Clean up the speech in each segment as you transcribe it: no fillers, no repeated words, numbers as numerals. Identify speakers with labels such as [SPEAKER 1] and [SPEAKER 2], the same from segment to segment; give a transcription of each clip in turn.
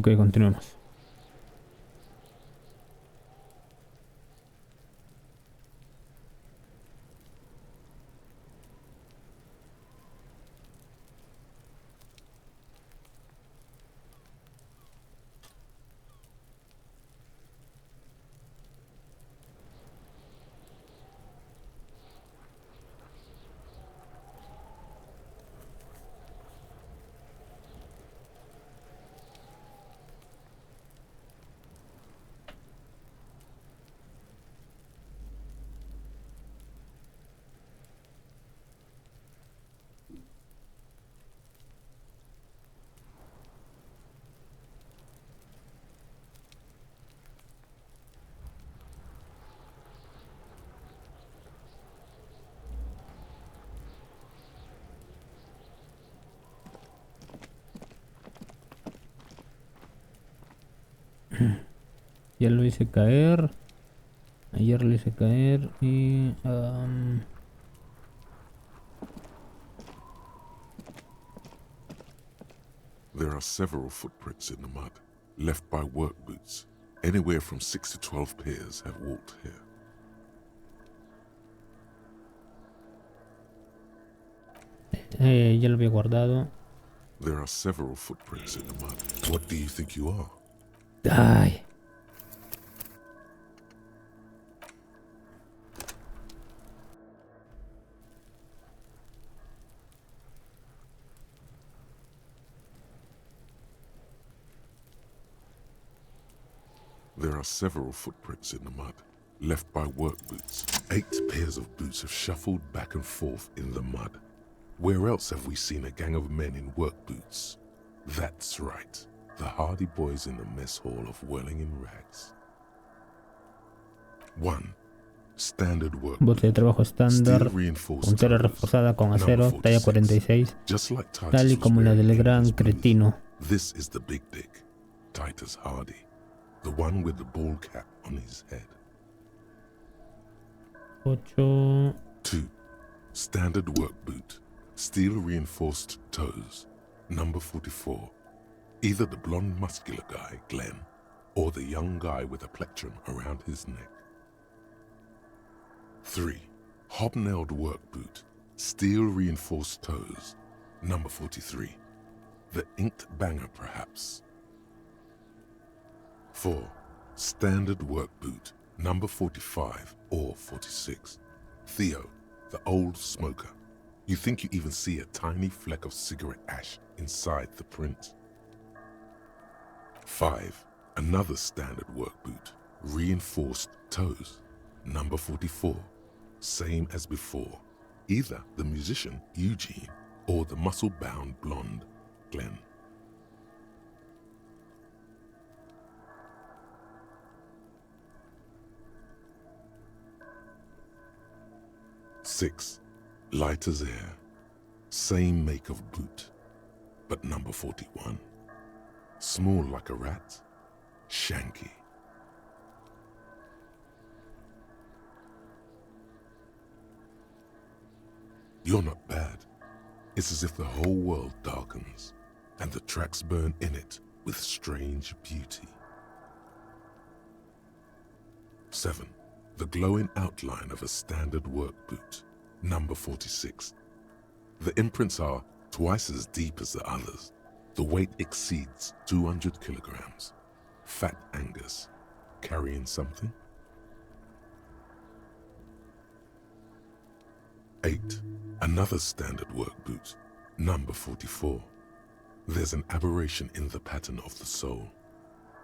[SPEAKER 1] Ok, continuemos. Ya lo hice caer. Ayer lo hice caer y...
[SPEAKER 2] There are several footprints in the mud, left by work boots. Anywhere from 6 to 12 pairs have walked here.
[SPEAKER 1] ya lo había guardado.
[SPEAKER 2] There are several footprints in the mud. What do you think you are?
[SPEAKER 1] Ay.
[SPEAKER 2] There are several footprints in the mud, left by work boots. 8 pairs of boots have shuffled back and forth in the mud. Where else have we seen a gang of men in work boots? That's right, the hardy boys in the mess hall of Whirling in Rags. 1. Standard work
[SPEAKER 1] Bote de trabajo estándar,
[SPEAKER 2] Steel reinforced
[SPEAKER 1] puntera
[SPEAKER 2] toes.
[SPEAKER 1] reforzada con
[SPEAKER 2] Number
[SPEAKER 1] acero, talla
[SPEAKER 2] 46.
[SPEAKER 1] 46,
[SPEAKER 2] Just like Titus
[SPEAKER 1] tal y
[SPEAKER 2] was
[SPEAKER 1] como la
[SPEAKER 2] wearing
[SPEAKER 1] del
[SPEAKER 2] in
[SPEAKER 1] gran
[SPEAKER 2] his booth.
[SPEAKER 1] cretino.
[SPEAKER 2] This is the big dick, Titus Hardy, the one with the ball cap on his head.
[SPEAKER 1] 8.
[SPEAKER 2] 2. Standard work boot, steel reinforced toes, number 44. Either the blonde muscular guy, Glenn, or the young guy with a plectrum around his neck. 3. Hobnailed work boot, steel reinforced toes, number 43. The inked banger, perhaps. 4. Standard work boot, number 45 or 46. Theo, the old smoker. You think you even see a tiny fleck of cigarette ash inside the print. 5. Another standard work boot, reinforced toes, number 44. Same as before. Either the musician, Eugene, or the muscle-bound blonde, Glenn. 6. Light as air. Same make of boot, but number 41. Small like a rat, shanky. You're not bad. It's as if the whole world darkens, and the tracks burn in it with strange beauty. 7. The glowing outline of a standard work boot, number 46. The imprints are twice as deep as the others. The weight exceeds 200 kilograms. Fat Angus, carrying something? 8. Another standard work boot, number 44. There's an aberration in the pattern of the sole.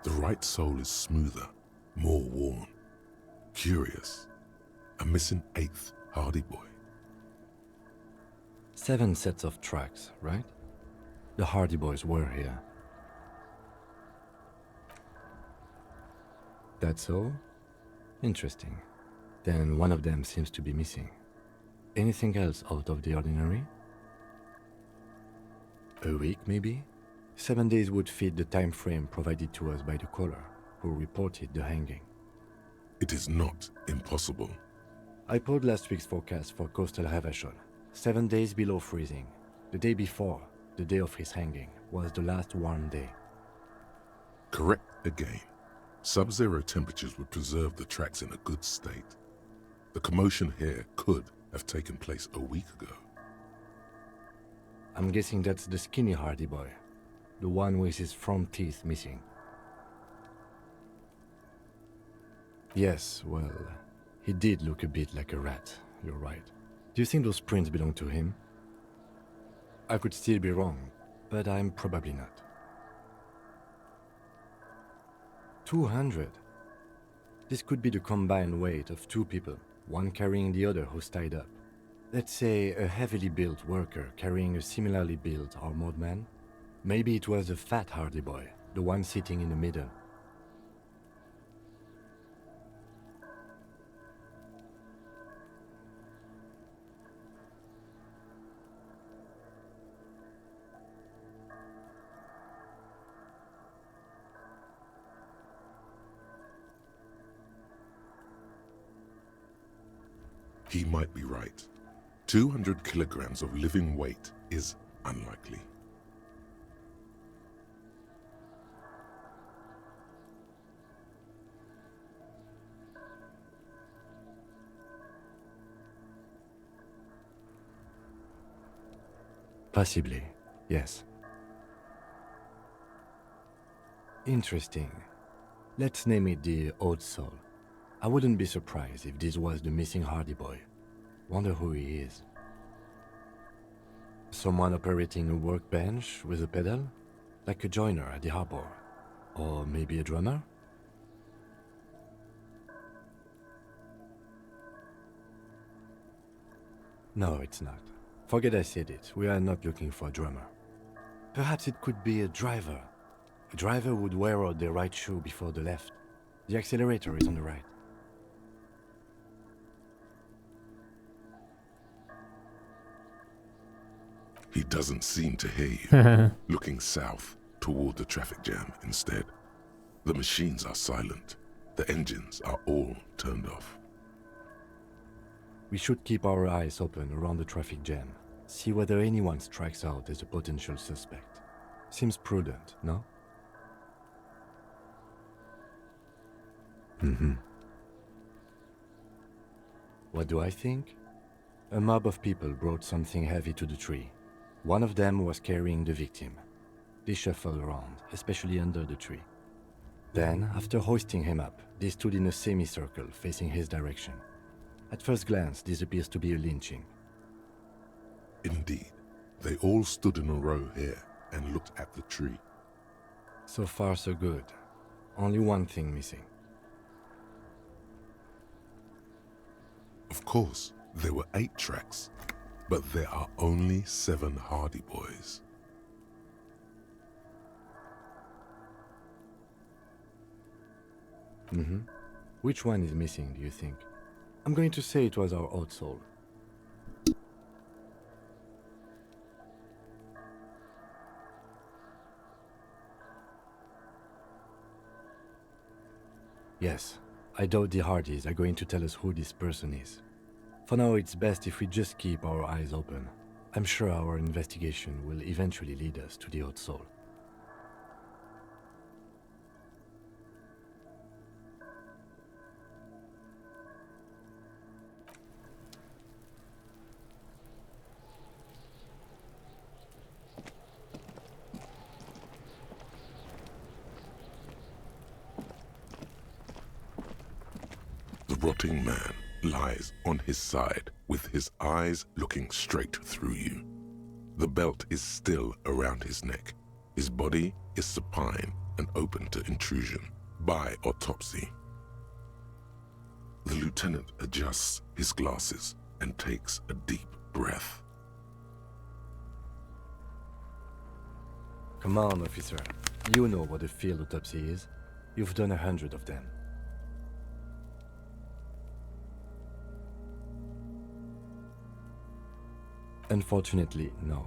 [SPEAKER 2] The right sole is smoother, more worn. Curious. A missing 8th Hardy boy.
[SPEAKER 3] 7 sets of tracks, right? The Hardy Boys were here. That's all? Interesting. Then one of them seems to be missing. Anything else out of the ordinary? A week, maybe? 7 days would fit the time frame provided to us by the caller, who reported the hanging.
[SPEAKER 2] It is not impossible.
[SPEAKER 3] I pulled last week's forecast for coastal Havashon. 7 days below freezing. The day before, the day of his hanging, was the last warm day.
[SPEAKER 2] Correct again. Sub-zero temperatures would preserve the tracks in a good state. The commotion here could have taken place a week ago.
[SPEAKER 3] I'm guessing that's the skinny Hardy boy. The one with his front teeth missing. Yes, well, he did look a bit like a rat, you're right. Do you think those prints belong to him? I could still be wrong, but I'm probably not. 200? This could be the combined weight of two people, one carrying the other who's tied up. Let's say a heavily built worker carrying a similarly built armored man. Maybe it was the fat Hardy boy, the one sitting in the middle.
[SPEAKER 2] He might be right. 200 kilograms of living weight is unlikely.
[SPEAKER 3] Possibly, yes. Interesting. Let's name it the Old Soul. I wouldn't be surprised if this was the missing Hardy boy. Wonder who he is. Someone operating a workbench with a pedal? Like a joiner at the harbor? Or maybe a drummer? No, it's not. Forget I said it. We are not looking for a drummer. Perhaps it could be a driver. A driver would wear out the right shoe before the left. The accelerator is on the right.
[SPEAKER 2] He doesn't seem to hear you. Looking south toward the traffic jam instead. The machines are silent. The engines are all turned off.
[SPEAKER 3] We should keep our eyes open around the traffic jam. See whether anyone strikes out as a potential suspect. Seems prudent, no? What do I think? A mob of people brought something heavy to the tree. One of them was carrying the victim. They shuffled around, especially under the tree. Then, after hoisting him up, they stood in a semicircle facing his direction. At first glance, this appears to be a lynching.
[SPEAKER 2] Indeed. They all stood in a row here and looked at the tree.
[SPEAKER 3] So far, so good. Only one thing missing.
[SPEAKER 2] Of course, there were 8 tracks, but there are only 7 Hardy boys.
[SPEAKER 3] Which one is missing, do you think? I'm going to say it was our Old Soul. Yes, I doubt the Hardys are going to tell us who this person is. For now, it's best if we just keep our eyes open. I'm sure our investigation will eventually lead us to the Old Soul.
[SPEAKER 2] The rotting man lies on his side with his eyes looking straight through you. The belt is still around his neck. His body is supine and open to intrusion by autopsy. The lieutenant adjusts his glasses and takes a deep breath.
[SPEAKER 3] Come on, officer. You know what a field autopsy is. You've done 100 of them. Unfortunately, no.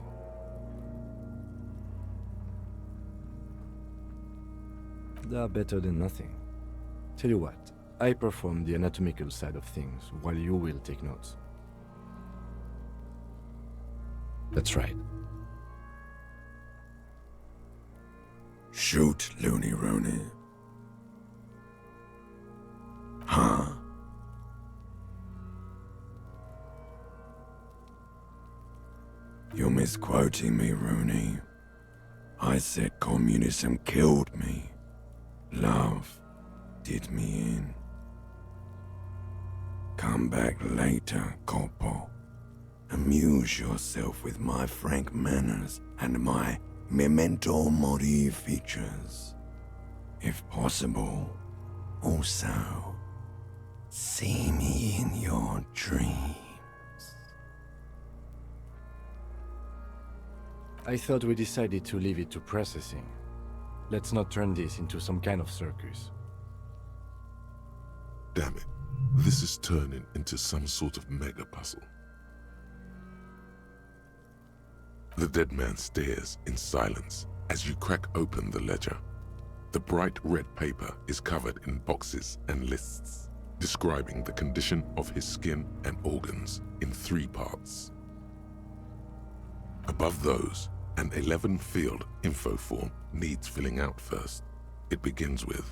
[SPEAKER 3] They are better than nothing. Tell you what, I perform the anatomical side of things while you will take notes. That's right.
[SPEAKER 4] shoot, Looney Rooney. Huh? You're misquoting me, Rooney. I said communism killed me. Love did me in. Come back later, Corpo. Amuse yourself with my frank manners and my memento mori features. If possible, also, see me in your dreams.
[SPEAKER 3] I thought we decided to leave it to processing. Let's not turn this into some kind of circus.
[SPEAKER 2] Damn it. This is turning into some sort of mega puzzle. The dead man stares in silence as you crack open the ledger. The bright red paper is covered in boxes and lists, describing the condition of his skin and organs in 3 parts. Above those, an 11-field info form needs filling out first. It begins with,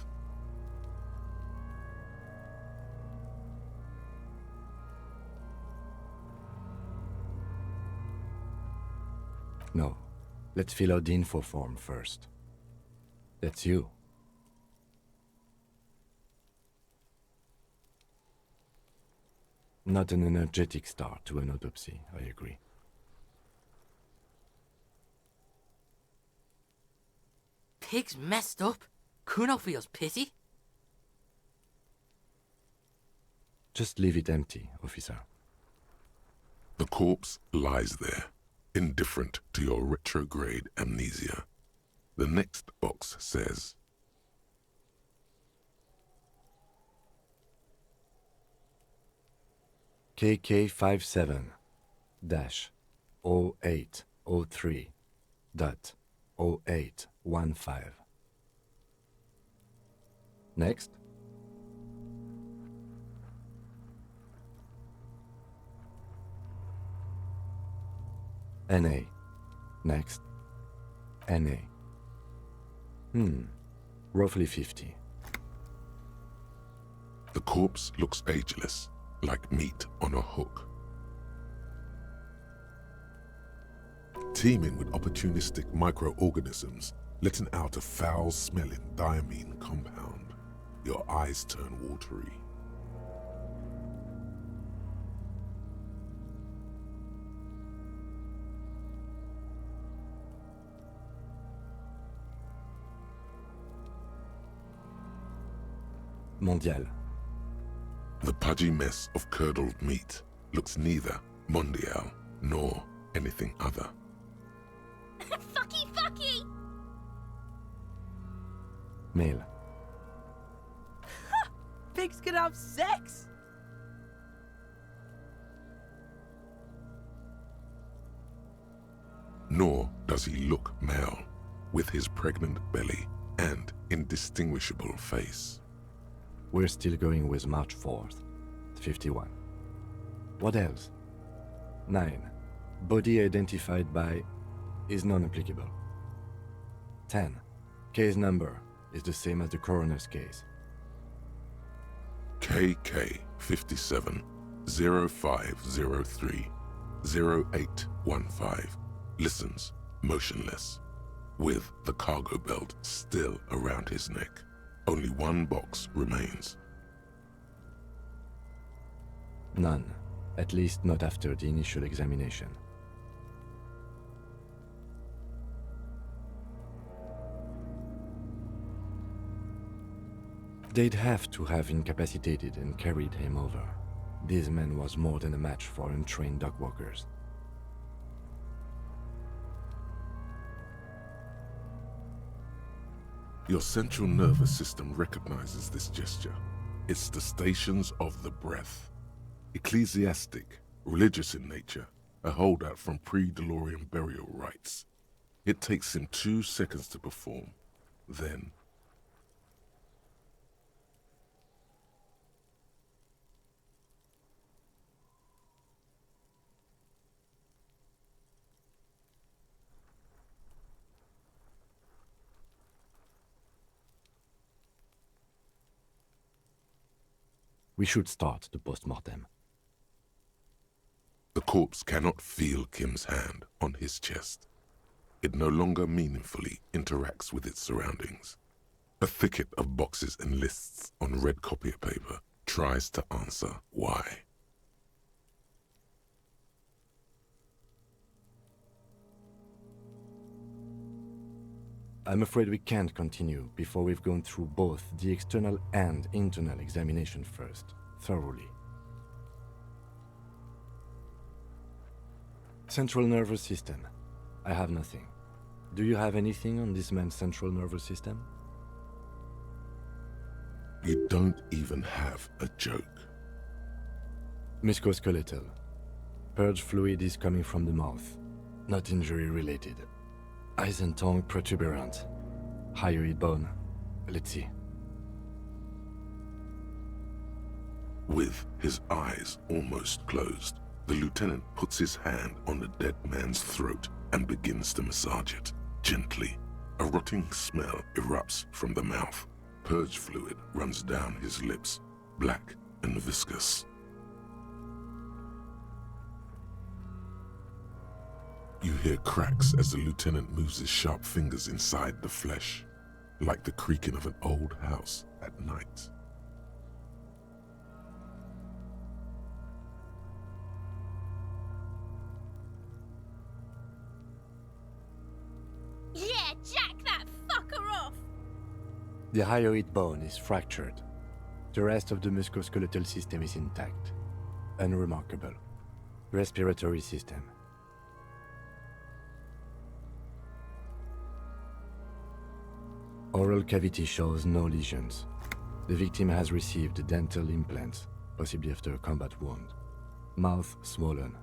[SPEAKER 3] No, let's fill out the info form first. That's you. Not an energetic start to an autopsy, I agree.
[SPEAKER 5] Pig's messed up. Kuno feels pity.
[SPEAKER 3] Just leave it empty, officer.
[SPEAKER 2] the corpse lies there, indifferent to your retrograde amnesia. The next box says,
[SPEAKER 3] KK57-0803.0815. Next. NA. Next. NA. Roughly 50.
[SPEAKER 2] the corpse looks ageless, like meat on a hook. Teeming with opportunistic microorganisms, letting out a foul-smelling diamine compound. Your eyes turn watery.
[SPEAKER 3] Mondial.
[SPEAKER 2] The pudgy mess of curdled meat looks neither mondial nor anything other.
[SPEAKER 6] Fucky, fucky!
[SPEAKER 3] Male.
[SPEAKER 5] Pigs can have sex!
[SPEAKER 2] Nor does he look male, with his pregnant belly and indistinguishable face.
[SPEAKER 3] We're still going with March 4th, 51. What else? 9. Body identified by is non-applicable. 10. Case number is the same as the coroner's case.
[SPEAKER 2] KK 57 0503 0815 listens motionless, with the cargo belt still around his neck. Only one box remains.
[SPEAKER 3] None, at least not after the initial examination. They'd have to have incapacitated and carried him over. This man was more than a match for untrained dog walkers.
[SPEAKER 2] Your central nervous system recognizes this gesture. It's the stations of the breath. Ecclesiastic, religious in nature, a holdout from pre-DeLorean burial rites. It takes him 2 seconds to perform. Then,
[SPEAKER 3] We should start the post-mortem.
[SPEAKER 2] The corpse cannot feel Kim's hand on his chest. It no longer meaningfully interacts with its surroundings. A thicket of boxes and lists on red copier paper tries to answer why.
[SPEAKER 3] I'm afraid we can't continue before we've gone through both the external and internal examination first, thoroughly. Central nervous system. I have nothing. Do you have anything on this man's central nervous system?
[SPEAKER 2] You don't even have a joke.
[SPEAKER 3] Musculoskeletal. Purge fluid is coming from the mouth, not injury related. Eyes and tongue protuberant. Hyoid bone. Let's see.
[SPEAKER 2] With his eyes almost closed, the lieutenant puts his hand on the dead man's throat and begins to massage it, gently. A rotting smell erupts from the mouth. Purge fluid runs down his lips, black and viscous. You hear cracks as the lieutenant moves his sharp fingers inside the flesh, like the creaking of an old house at night.
[SPEAKER 6] Yeah, jack that fucker off!
[SPEAKER 3] The hyoid bone is fractured. The rest of the musculoskeletal system is intact. Unremarkable. Respiratory system. Oral cavity shows no lesions. The victim has received dental implants, possibly after a combat wound. Mouth swollen,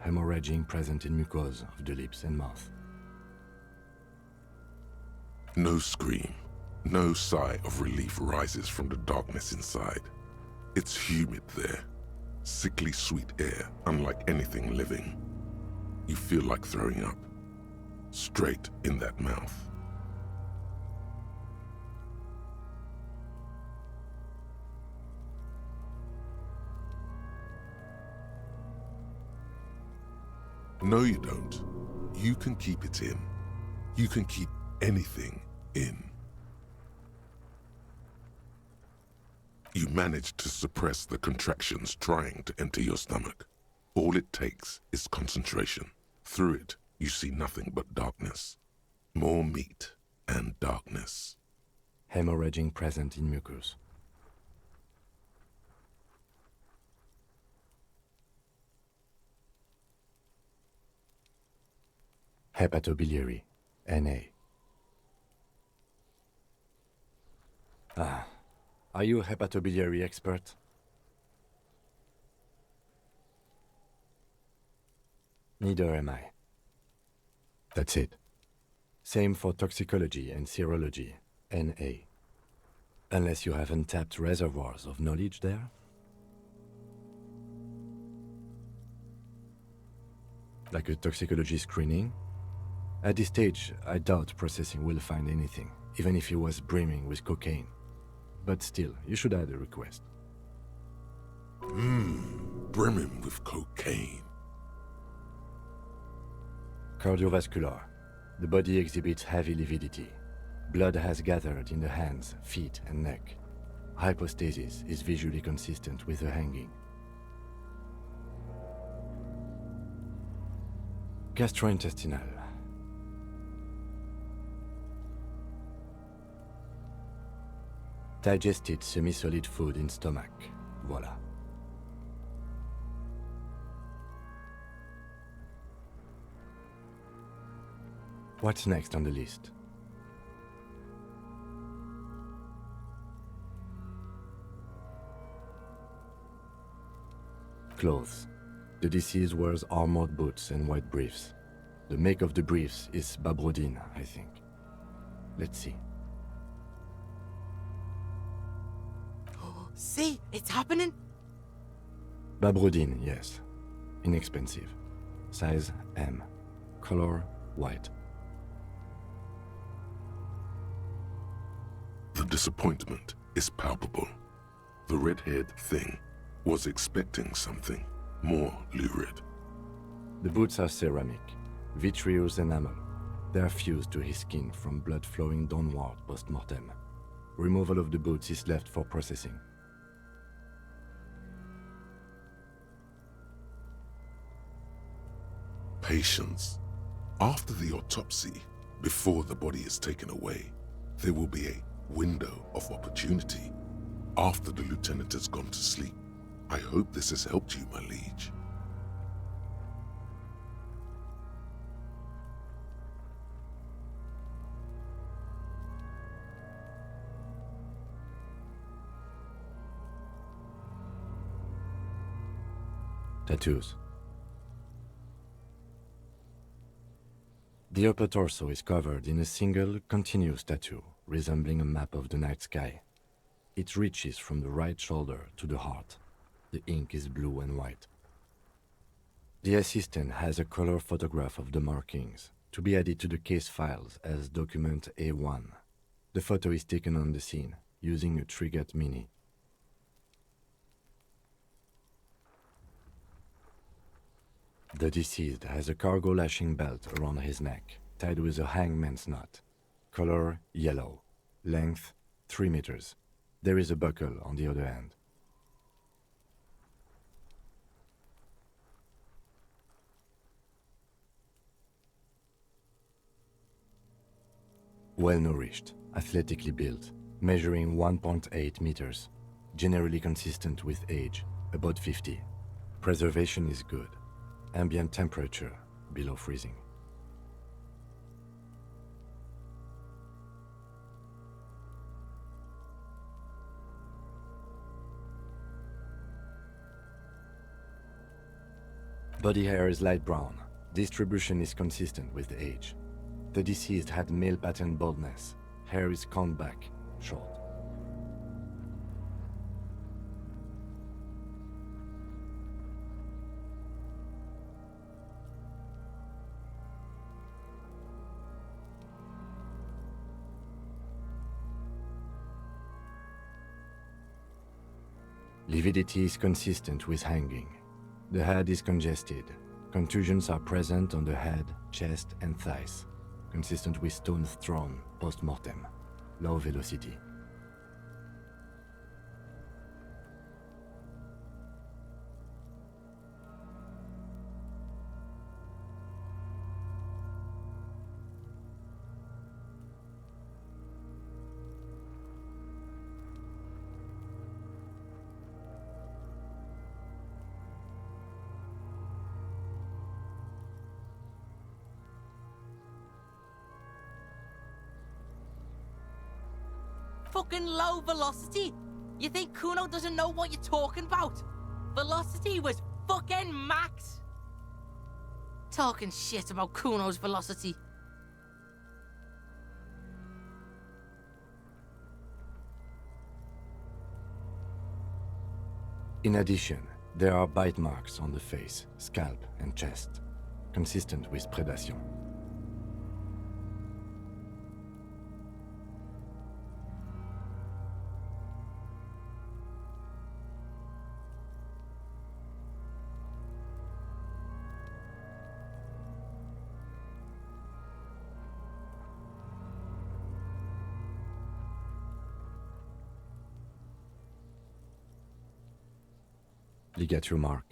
[SPEAKER 3] hemorrhaging present in mucosa of the lips and mouth.
[SPEAKER 2] No scream, no sigh of relief rises from the darkness inside. It's humid there, sickly sweet air, unlike anything living. You feel like throwing up, straight in that mouth. No, you don't. You can keep it in. You can keep anything in. You manage to suppress the contractions trying to enter your stomach. All it takes is concentration. Through it, you see nothing but darkness. More meat and darkness.
[SPEAKER 3] Hemorrhaging present in mucus. Hepatobiliary, Na. Are you a hepatobiliary expert? Neither am I. That's it. Same for toxicology and serology, Na. Unless you have untapped reservoirs of knowledge there? Like a toxicology screening? At this stage, I doubt processing will find anything, even if he was brimming with cocaine. But still, you should add a request.
[SPEAKER 2] Brimming with cocaine.
[SPEAKER 3] Cardiovascular. The body exhibits heavy lividity. Blood has gathered in the hands, feet, and neck. Hypostasis is visually consistent with the hanging. Gastrointestinal. Digested semi-solid food in stomach. Voila. What's next on the list? Clothes. The deceased wears armored boots and white briefs. The make of the briefs is Babrodine, I think. Let's see.
[SPEAKER 5] See, it's happening.
[SPEAKER 3] Babrodine, yes. Inexpensive. Size M. Color white.
[SPEAKER 2] The disappointment is palpable. The red-haired thing was expecting something more lurid.
[SPEAKER 3] The boots are ceramic, vitreous enamel. They are fused to his skin from blood flowing downward post-mortem. Removal of the boots is left for processing.
[SPEAKER 2] Patience. After the autopsy, before the body is taken away, there will be a window of opportunity. After the lieutenant has gone to sleep. I hope this has helped you, my liege.
[SPEAKER 3] Tattoos. The upper torso is covered in a single, continuous tattoo, resembling a map of the night sky. It reaches from the right shoulder to the heart. The ink is blue and white. The assistant has a color photograph of the markings, to be added to the case files as document A1. The photo is taken on the scene, using a Trigat Mini. The deceased has a cargo lashing belt around his neck, tied with a hangman's knot. Color yellow. Length 3 meters. There is a buckle on the other end. Well-nourished, athletically built, measuring 1.8 meters. Generally consistent with age, about 50. Preservation is good. Ambient temperature, below freezing. Body hair is light brown. Distribution is consistent with age. The deceased had male pattern baldness. Hair is combed back, short. Lividity is consistent with hanging. The head is congested. Contusions are present on the head, chest, and thighs, consistent with stones thrown post-mortem. Low velocity.
[SPEAKER 5] Fucking low velocity? You think Kuno doesn't know what you're talking about? Velocity was fucking max. Talking shit about Kuno's velocity.
[SPEAKER 3] In addition, there are bite marks on the face, scalp, and chest, consistent with predation. Ligature mark.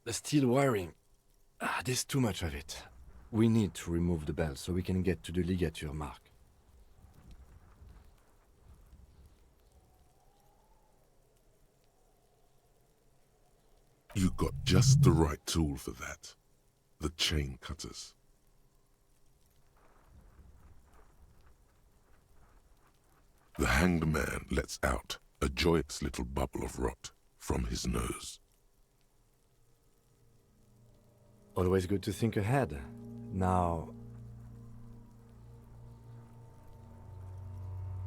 [SPEAKER 3] The steel wiring. There's too much of it. We need to remove the belt so we can get to the ligature mark.
[SPEAKER 2] You got just the right tool for that. The chain cutters. The hanged man lets out a joyous little bubble of rot from his nose.
[SPEAKER 3] Always good to think ahead. Now,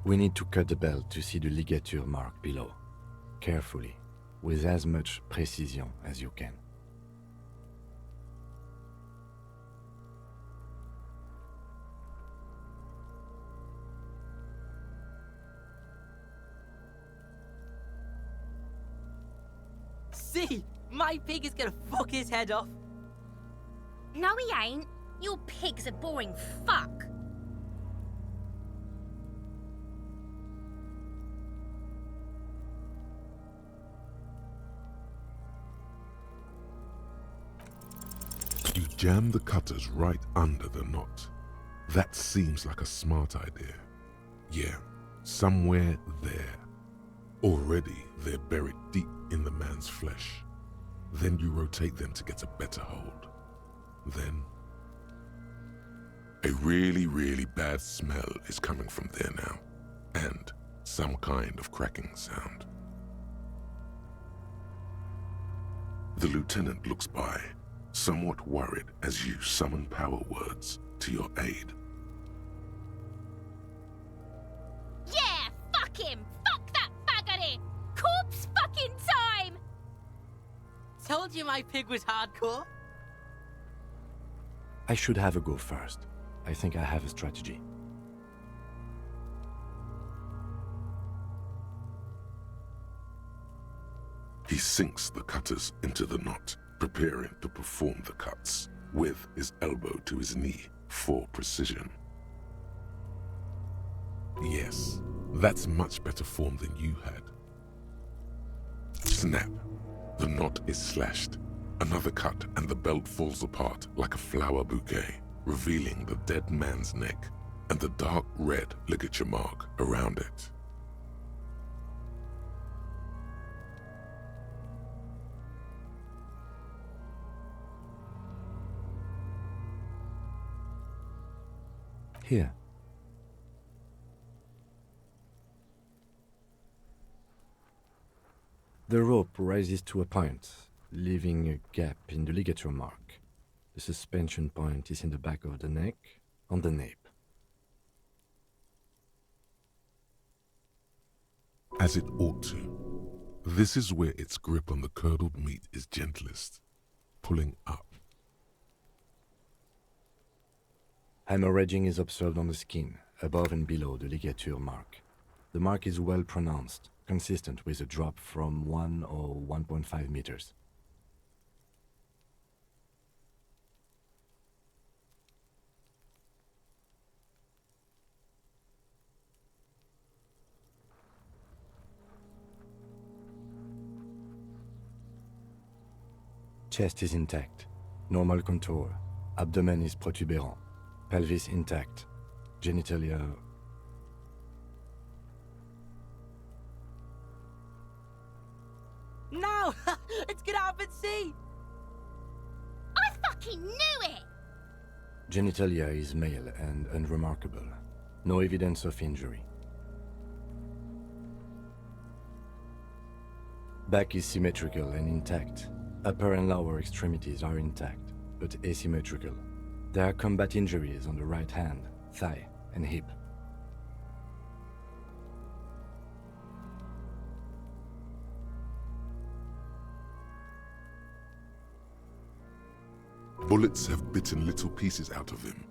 [SPEAKER 3] we need to cut the belt to see the ligature mark below. Carefully. with as much precision as you can.
[SPEAKER 5] See, my pig is gonna fuck his head off.
[SPEAKER 6] No, he ain't. Your pig's a boring fuck.
[SPEAKER 2] You jam the cutters right under the knot. That seems like a smart idea. Yeah, somewhere there. Already they're buried deep in the man's flesh. Then you rotate them to get a better hold. Then a really, really bad smell is coming from there now, and some kind of cracking sound. The lieutenant looks by, somewhat worried as you summon power words to your aid.
[SPEAKER 6] Yeah, fuck him. Fuck that faggoty. Corpse fucking time.
[SPEAKER 5] Told you my pig was hardcore.
[SPEAKER 3] I should have a go first. I think I have a strategy.
[SPEAKER 2] He sinks the cutters into the knot, preparing to perform the cuts, with his elbow to his knee for precision. Yes, that's much better form than you had. Snap. The knot is slashed. Another cut and the belt falls apart like a flower bouquet, revealing the dead man's neck and the dark red ligature mark around it.
[SPEAKER 3] Here. The rope rises to a point, leaving a gap in the ligature mark. The suspension point is in the back of the neck, on the nape.
[SPEAKER 2] As it ought to. This is where its grip on the curdled meat is gentlest, pulling up.
[SPEAKER 3] Hemorrhaging is observed on the skin, above and below the ligature mark. The mark is well pronounced, consistent with a drop from 1 or 1.5 meters. Chest is intact, normal contour, abdomen is protuberant, pelvis intact, genitalia.
[SPEAKER 5] No! It's gonna happen, see!
[SPEAKER 6] I fucking knew it!
[SPEAKER 3] Genitalia is male and unremarkable. No evidence of injury. Back is symmetrical and intact. Upper and lower extremities are intact, but asymmetrical. There are combat injuries on the right hand, thigh, and hip.
[SPEAKER 2] Bullets have bitten little pieces out of him.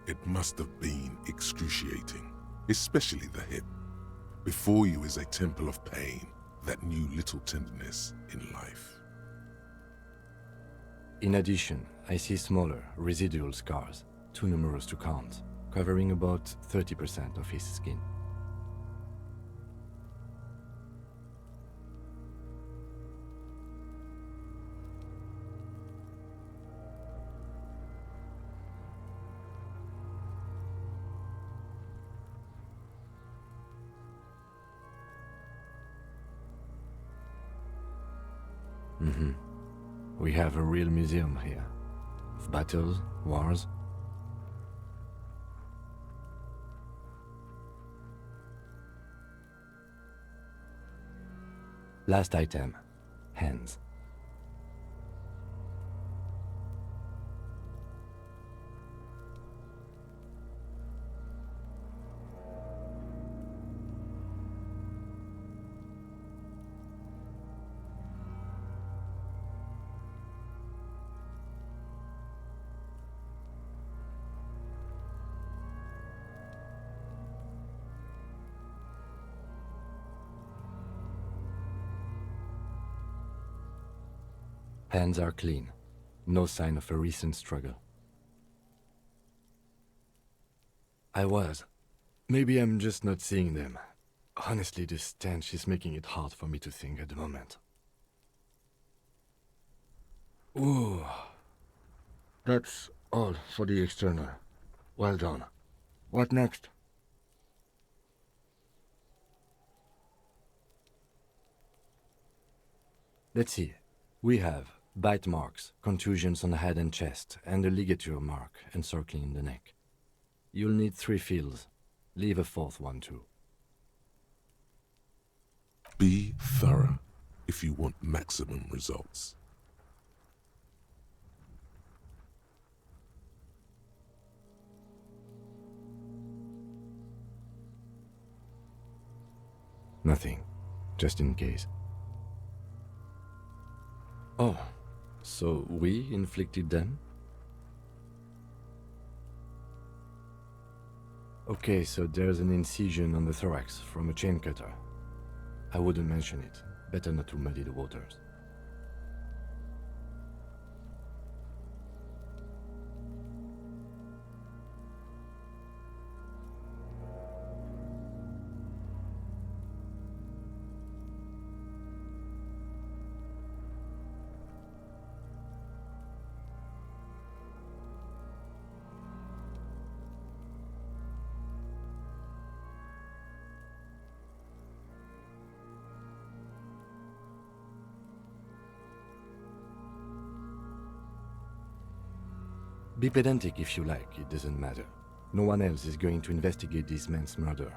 [SPEAKER 2] It must have been excruciating, especially the hip. Before you is a temple of pain that knew little tenderness in life.
[SPEAKER 3] In addition, I see smaller, residual scars, too numerous to count, covering about 30% of his skin. We have a real museum here. Of battles, wars. Last item. Hands. Hands are clean. No sign of a recent struggle. I was. Maybe I'm just not seeing them. Honestly, this stench is making it hard for me to think at the moment. Ooh. That's all for the external. Well done. What next? Let's see. We have bite marks, contusions on the head and chest, and a ligature mark encircling the neck. You'll need 3 fields. Leave a 4th one too.
[SPEAKER 2] Be thorough if you want maximum results.
[SPEAKER 3] Nothing. Just in case. Oh, so we inflicted them? Okay, so there's an incision on the thorax from a chain cutter. I wouldn't mention it. Better not to muddy the waters. Be pedantic if you like, it doesn't matter. No one else is going to investigate this man's murder,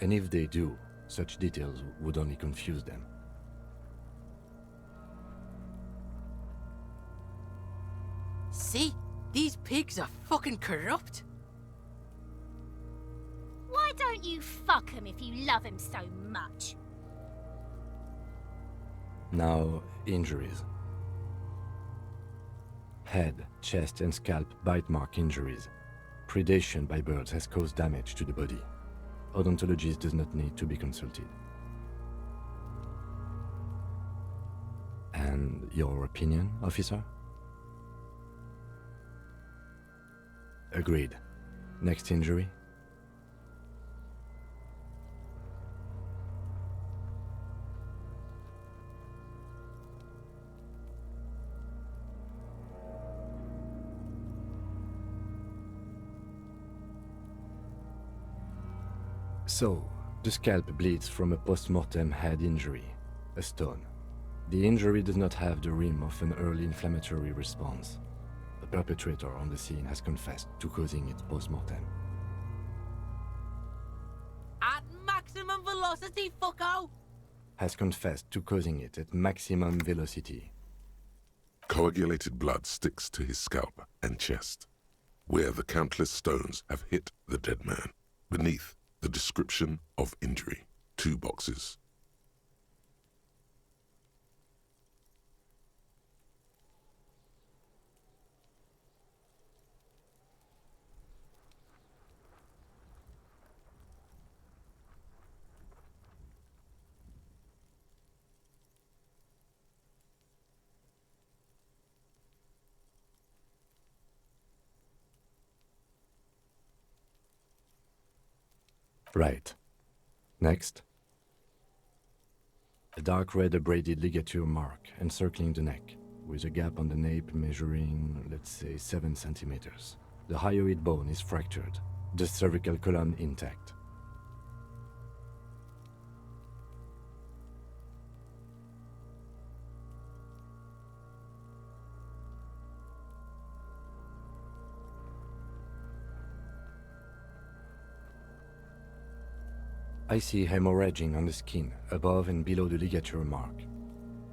[SPEAKER 3] and if they do, such details would only confuse them.
[SPEAKER 5] See? These pigs are fucking corrupt.
[SPEAKER 6] Why don't you fuck him if you love him so much?
[SPEAKER 3] Now, injuries. Head, chest and scalp bite mark injuries. Predation by birds has caused damage to the body. Odontologist does not need to be consulted. And your opinion, officer? Agreed. Next injury? So, the scalp bleeds from a post-mortem head injury, a stone. The injury does not have the rim of an early inflammatory response. The perpetrator on the scene has confessed to causing it post-mortem.
[SPEAKER 5] At maximum velocity, fucko!
[SPEAKER 3] Has confessed to causing it at maximum velocity.
[SPEAKER 2] Coagulated blood sticks to his scalp and chest, where the countless stones have hit the dead man. Beneath, the description of injury. 2 boxes.
[SPEAKER 3] Right. Next. A dark red abraded ligature mark encircling the neck, with a gap on the nape measuring, let's say, 7 centimeters. The hyoid bone is fractured, the cervical column intact. I see hemorrhaging on the skin, above and below the ligature mark.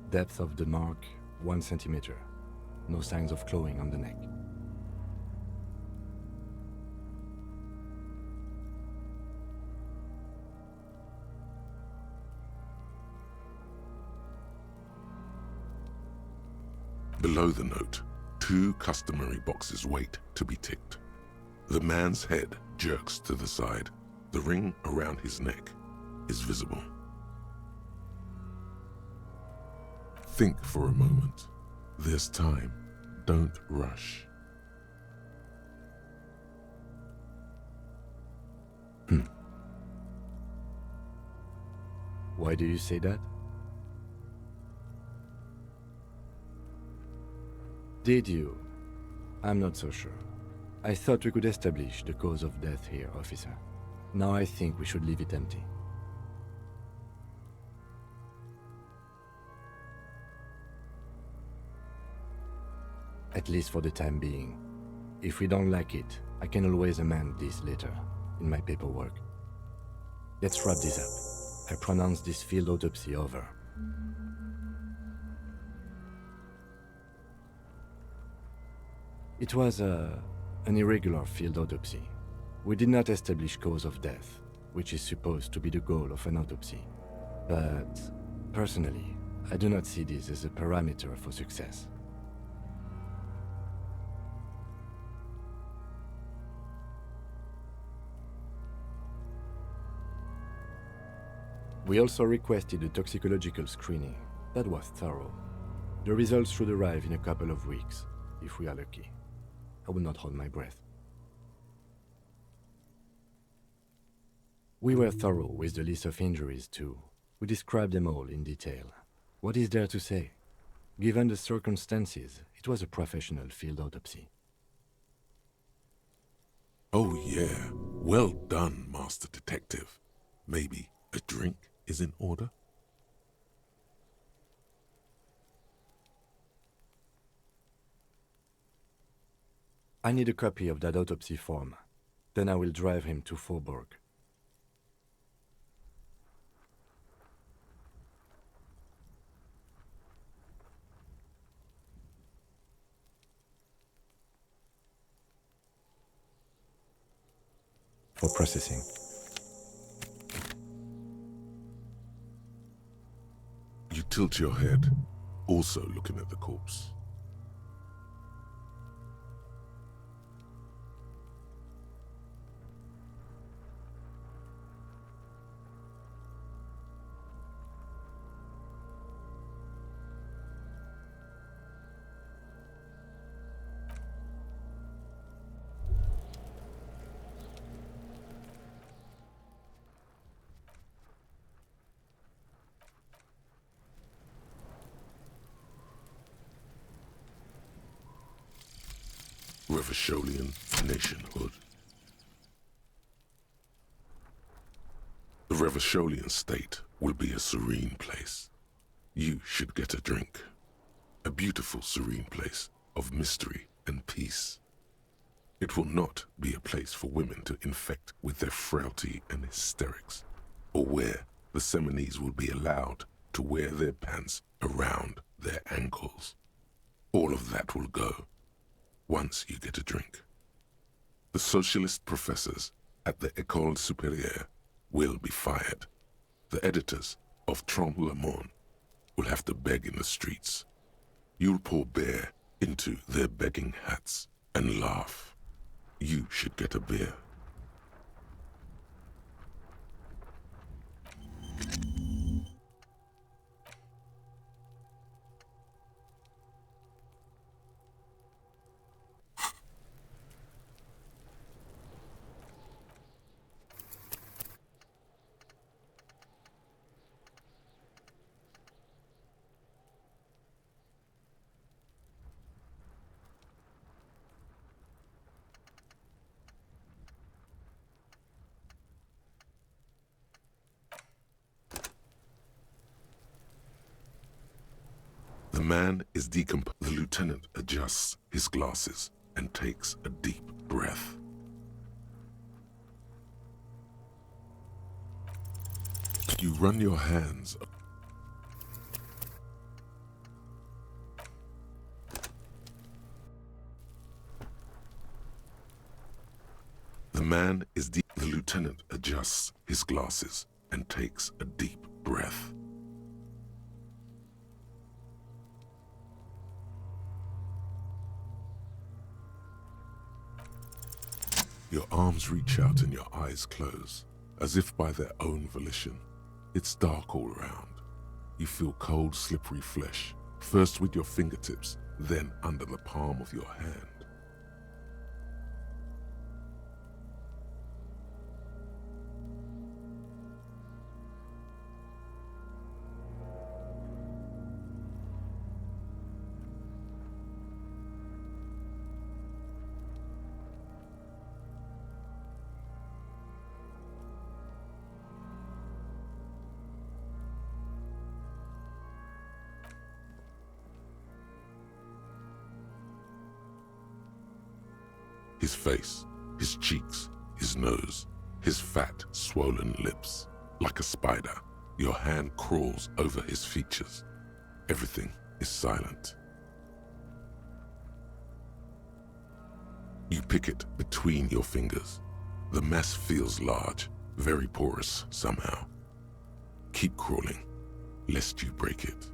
[SPEAKER 3] Depth of the mark, 1 centimeter. No signs of clawing on the neck.
[SPEAKER 2] Below the note, 2 customary boxes wait to be ticked. The man's head jerks to the side. The ring around his neck is visible. Think for a moment. There's time. Don't rush.
[SPEAKER 3] Why do you say that? Did you? I'm not so sure. I thought we could establish the cause of death here, officer. Now I think we should leave it empty. At least for the time being. If we don't like it, I can always amend this later, in my paperwork. Let's wrap this up. I pronounce this field autopsy over. It was an irregular field autopsy. We did not establish cause of death, which is supposed to be the goal of an autopsy. But, personally, I do not see this as a parameter for success. We also requested a toxicological screening. That was thorough. The results should arrive in a couple of weeks, if we are lucky. I will not hold my breath. We were thorough with the list of injuries too. We described them all in detail. What is there to say? Given the circumstances, it was a professional field autopsy.
[SPEAKER 2] Oh yeah, well done, Master Detective. Maybe a drink is in order?
[SPEAKER 3] I need a copy of that autopsy form. Then I will drive him to Faubourg. For processing.
[SPEAKER 2] You tilt your head, also looking at the corpse. Revacholian nationhood. The Revacholian state will be a serene place. You should get a drink. A beautiful, serene place of mystery and peace. It will not be a place for women to infect with their frailty and hysterics, or where the Seminese will be allowed to wear their pants around their ankles. All of that will go once you get a drink. The socialist professors at the École Supérieure will be fired. The editors of Trompe-le-Monde will have to beg in the streets. You'll pour beer into their begging hats and laugh. You should get a beer. The man is decomposed. The lieutenant adjusts his glasses and takes a deep breath. You run your hands. The man is deep. The lieutenant adjusts his glasses and takes a deep breath. Your arms reach out and your eyes close, as if by their own volition. It's dark all around. You feel cold, slippery flesh, first with your fingertips, then under the palm of your hand. His face, his cheeks, his nose, his fat, swollen lips. Like a spider, your hand crawls over his features. Everything is silent. You pick it between your fingers. The mass feels large, very porous somehow. Keep crawling, lest you break it.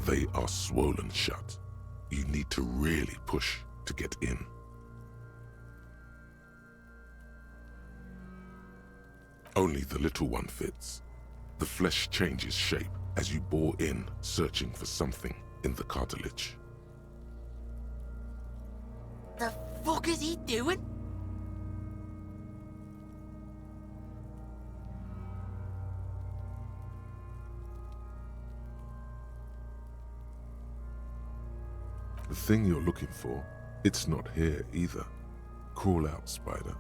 [SPEAKER 2] They are swollen shut. You need to really push to get in. Only the little one fits. The flesh changes shape as you bore in, searching for something in the cartilage.
[SPEAKER 5] The fuck is he doing?
[SPEAKER 2] The thing you're looking for, it's not here either. Crawl out, spider.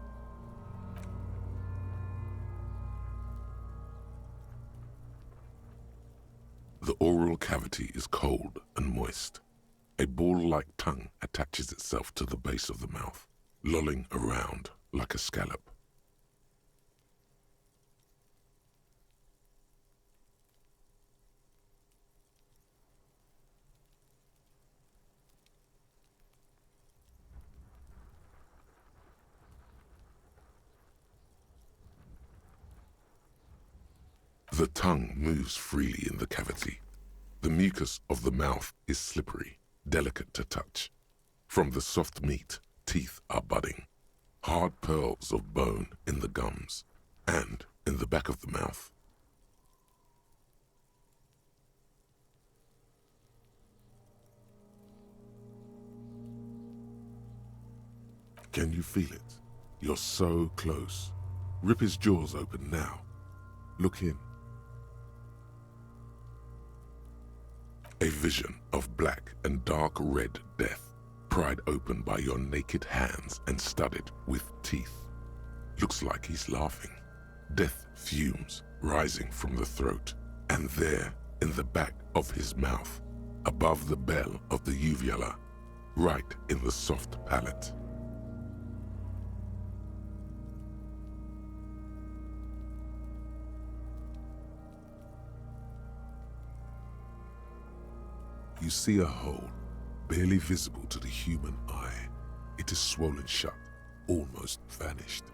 [SPEAKER 2] The oral cavity is cold and moist. A ball-like tongue attaches itself to the base of the mouth, lolling around like a scallop. The tongue moves freely in the cavity. The mucus of the mouth is slippery, delicate to touch. From the soft meat, teeth are budding. Hard pearls of bone in the gums and in the back of the mouth. Can you feel it? You're so close. Rip his jaws open now. Look in. A vision of black and dark red death, pried open by your naked hands and studded with teeth. Looks like he's laughing. Death fumes rising from the throat, and there, in the back of his mouth, above the bell of the uvula, right in the soft palate. You see a hole, barely visible to the human eye. It is swollen shut, almost vanished.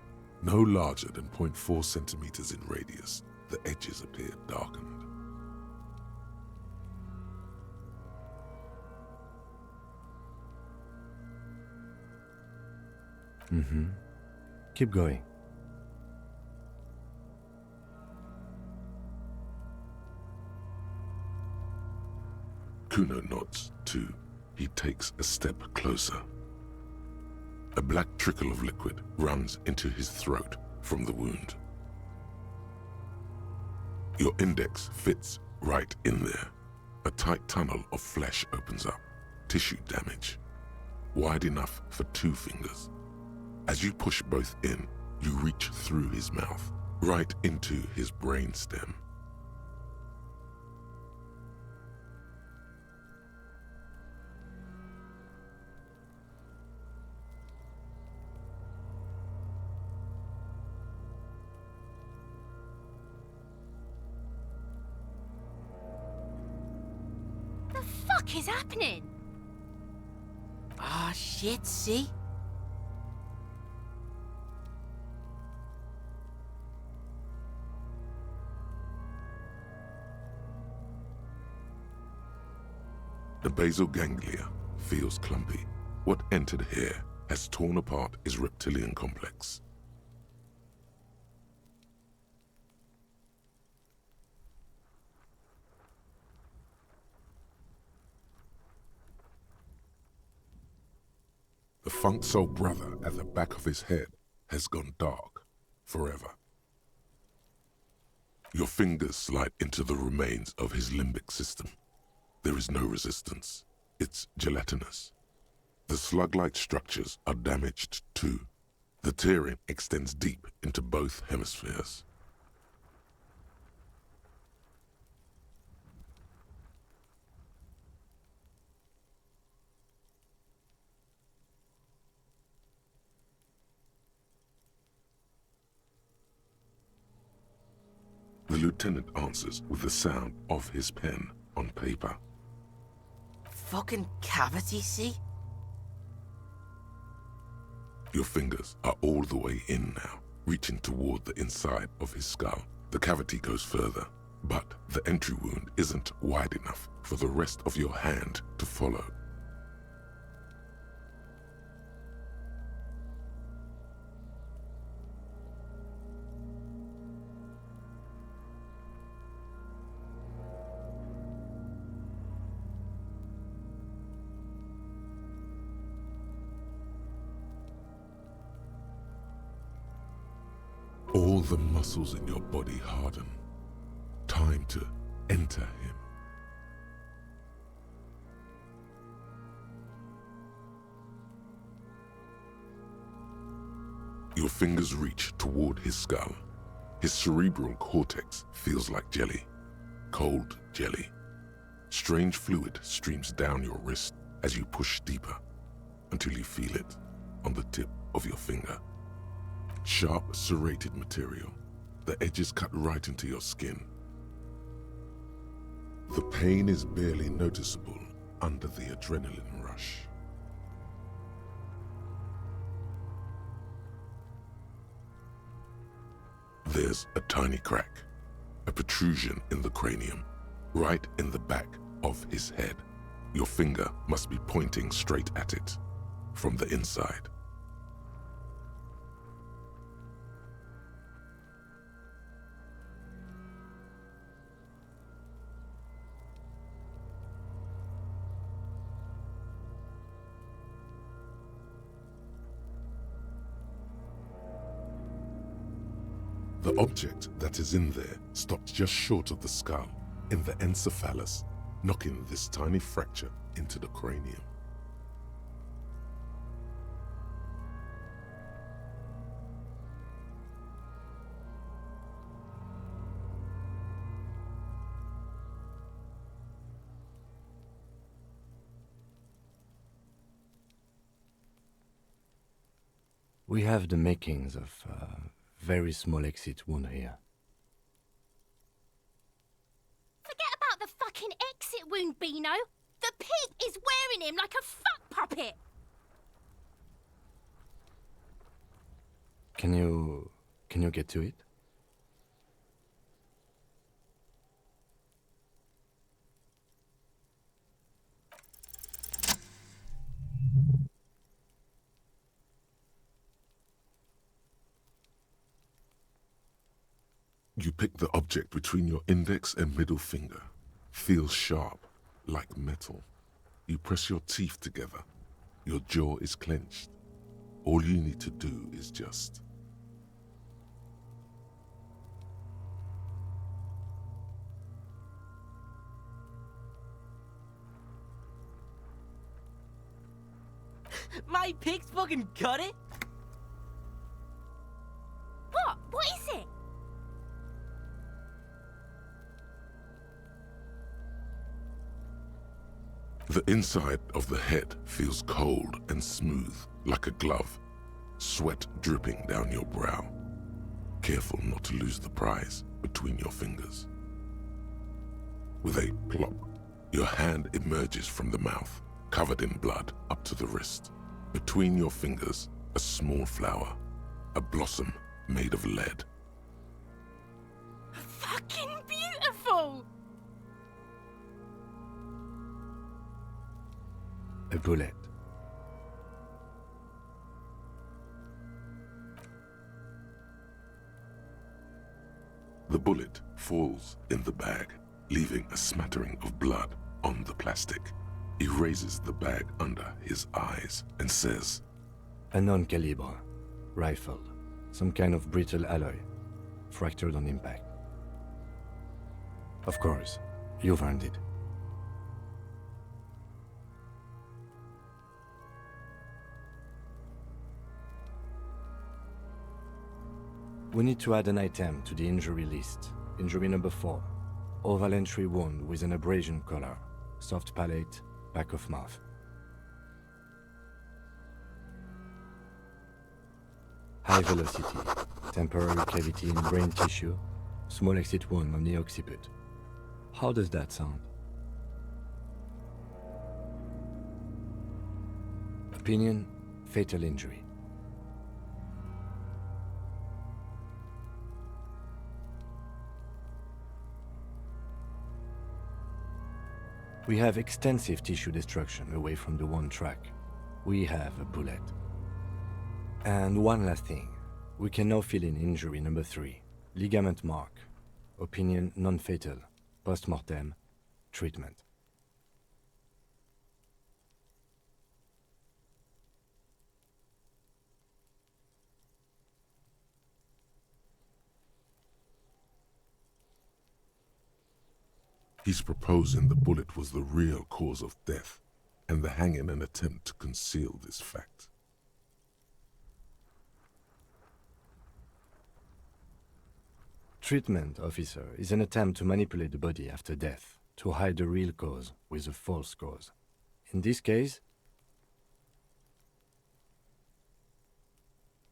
[SPEAKER 2] No larger than 0.4 centimeters in radius, the edges appear darkened.
[SPEAKER 3] Keep going.
[SPEAKER 2] Kuno nods, too. He takes a step closer. A black trickle of liquid runs into his throat from the wound. Your index fits right in there. A tight tunnel of flesh opens up. Tissue damage. Wide enough for 2 fingers. As you push both in, you reach through his mouth, right into his brainstem.
[SPEAKER 6] The fuck is happening?
[SPEAKER 5] Ah, shit, see?
[SPEAKER 2] The basal ganglia feels clumpy. What entered here has torn apart his reptilian complex. The funk soul brother at the back of his head has gone dark forever. Your fingers slide into the remains of his limbic system. There is no resistance. It's gelatinous. The slug-like structures are damaged too. The tearing extends deep into both hemispheres. The lieutenant answers with the sound of his pen on paper.
[SPEAKER 5] Fucking cavity, see?
[SPEAKER 2] Your fingers are all the way in now, reaching toward the inside of his skull. The cavity goes further, but the entry wound isn't wide enough for the rest of your hand to follow. All the muscles in your body harden. Time to enter him. Your fingers reach toward his skull. His cerebral cortex feels like jelly. Cold jelly. Strange fluid streams down your wrist as you push deeper until you feel it on the tip of your finger. Sharp, serrated material. The edges cut right into your skin. The pain is barely noticeable under the adrenaline rush. There's a tiny crack, a protrusion in the cranium, right in the back of his head. Your finger must be pointing straight at it from the inside. The object that is in there stops just short of the skull, in the encephalus, knocking this tiny fracture into the cranium.
[SPEAKER 3] We have the makings of a very small exit wound here.
[SPEAKER 6] Forget about the fucking exit wound, Beano. The pig is wearing him like a fuck puppet.
[SPEAKER 3] Can you get to it?
[SPEAKER 2] You pick the object between your index and middle finger. Feels sharp, like metal. You press your teeth together. Your jaw is clenched. All you need to do is just...
[SPEAKER 5] My pig's fucking got it?
[SPEAKER 6] What? What is it?
[SPEAKER 2] The inside of the head feels cold and smooth, like a glove. Sweat dripping down your brow. Careful not to lose the prize between your fingers. With a plop, your hand emerges from the mouth, covered in blood up to the wrist. Between your fingers, a small flower, a blossom made of lead.
[SPEAKER 6] Fucking beautiful!
[SPEAKER 3] A bullet.
[SPEAKER 2] The bullet falls in the bag, leaving a smattering of blood on the plastic. He raises the bag under his eyes and says,
[SPEAKER 3] A non-caliber. Rifle. Some kind of brittle alloy. Fractured on impact. Of course, you've earned it. We need to add an item to the injury list. Injury number 4. Oval entry wound with an abrasion color. Soft palate, back of mouth. High velocity. Temporary cavity in brain tissue. Small exit wound on the occiput. How does that sound? Opinion, fatal injury. We have extensive tissue destruction away from the wound track. We have a bullet. And one last thing. We can now fill in injury number 3. Ligament mark. Opinion non-fatal. Post-mortem. Treatment.
[SPEAKER 2] He's proposing the bullet was the real cause of death, and the hanging an attempt to conceal this fact.
[SPEAKER 3] Treatment, officer, is an attempt to manipulate the body after death, to hide the real cause with a false cause. In this case,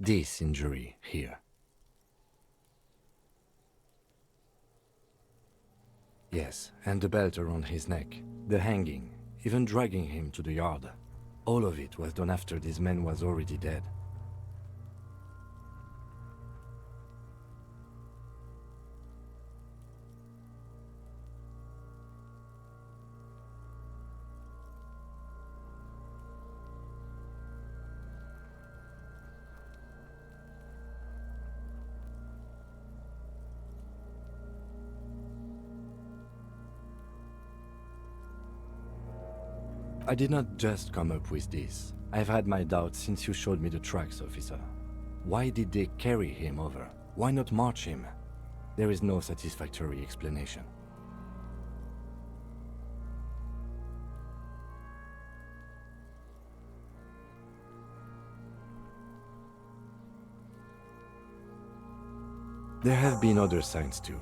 [SPEAKER 3] this injury here. Yes, and the belt around his neck, the hanging, even dragging him to the yard. All of it was done after this man was already dead. I did not just come up with this. I've had my doubts since you showed me the tracks, officer. Why did they carry him over? Why not march him? There is no satisfactory explanation. There have been other signs too.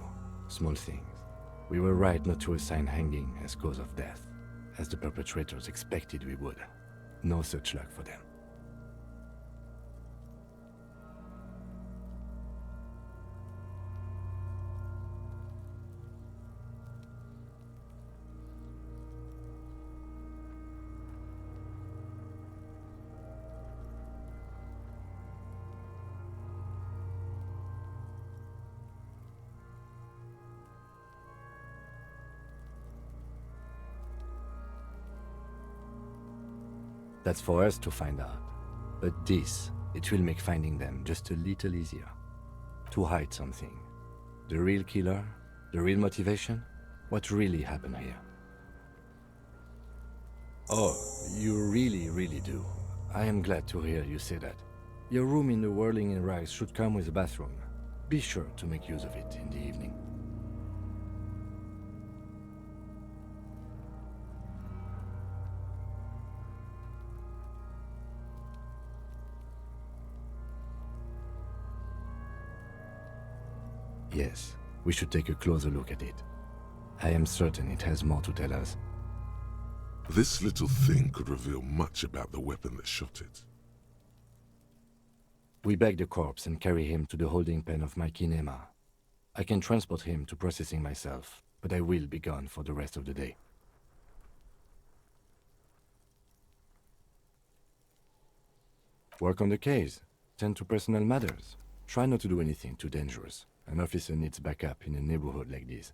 [SPEAKER 3] Small things. We were right not to assign hanging as cause of death, as the perpetrators expected we would. No such luck for them. That's for us to find out. But this, it will make finding them just a little easier. To hide something. The real killer? The real motivation? What really happened here? Oh, you really do. I am glad to hear you say that. Your room in the Whirling in Rags should come with a bathroom. Be sure to make use of it in the evening. Yes, we should take a closer look at it. I am certain it has more to tell us.
[SPEAKER 2] This little thing could reveal much about the weapon that shot it.
[SPEAKER 3] We bag the corpse and carry him to the holding pen of my kinema. I can transport him to processing myself, but I will be gone for the rest of the day. Work on the case. Tend to personal matters. Try not to do anything too dangerous. An officer needs backup in a neighborhood like this.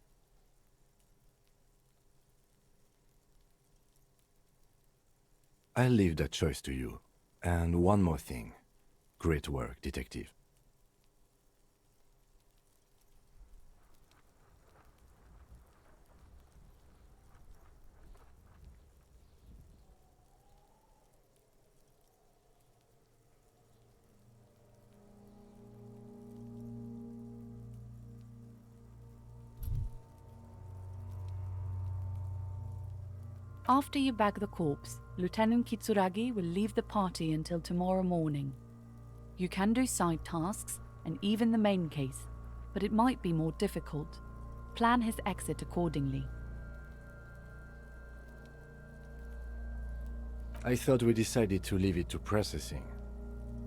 [SPEAKER 3] I'll leave that choice to you. And one more thing. Great work, detective.
[SPEAKER 7] After you bag the corpse, Lieutenant Kitsuragi will leave the party until tomorrow morning. You can do side tasks and even the main case, but it might be more difficult. Plan his exit accordingly.
[SPEAKER 3] I thought we decided to leave it to processing.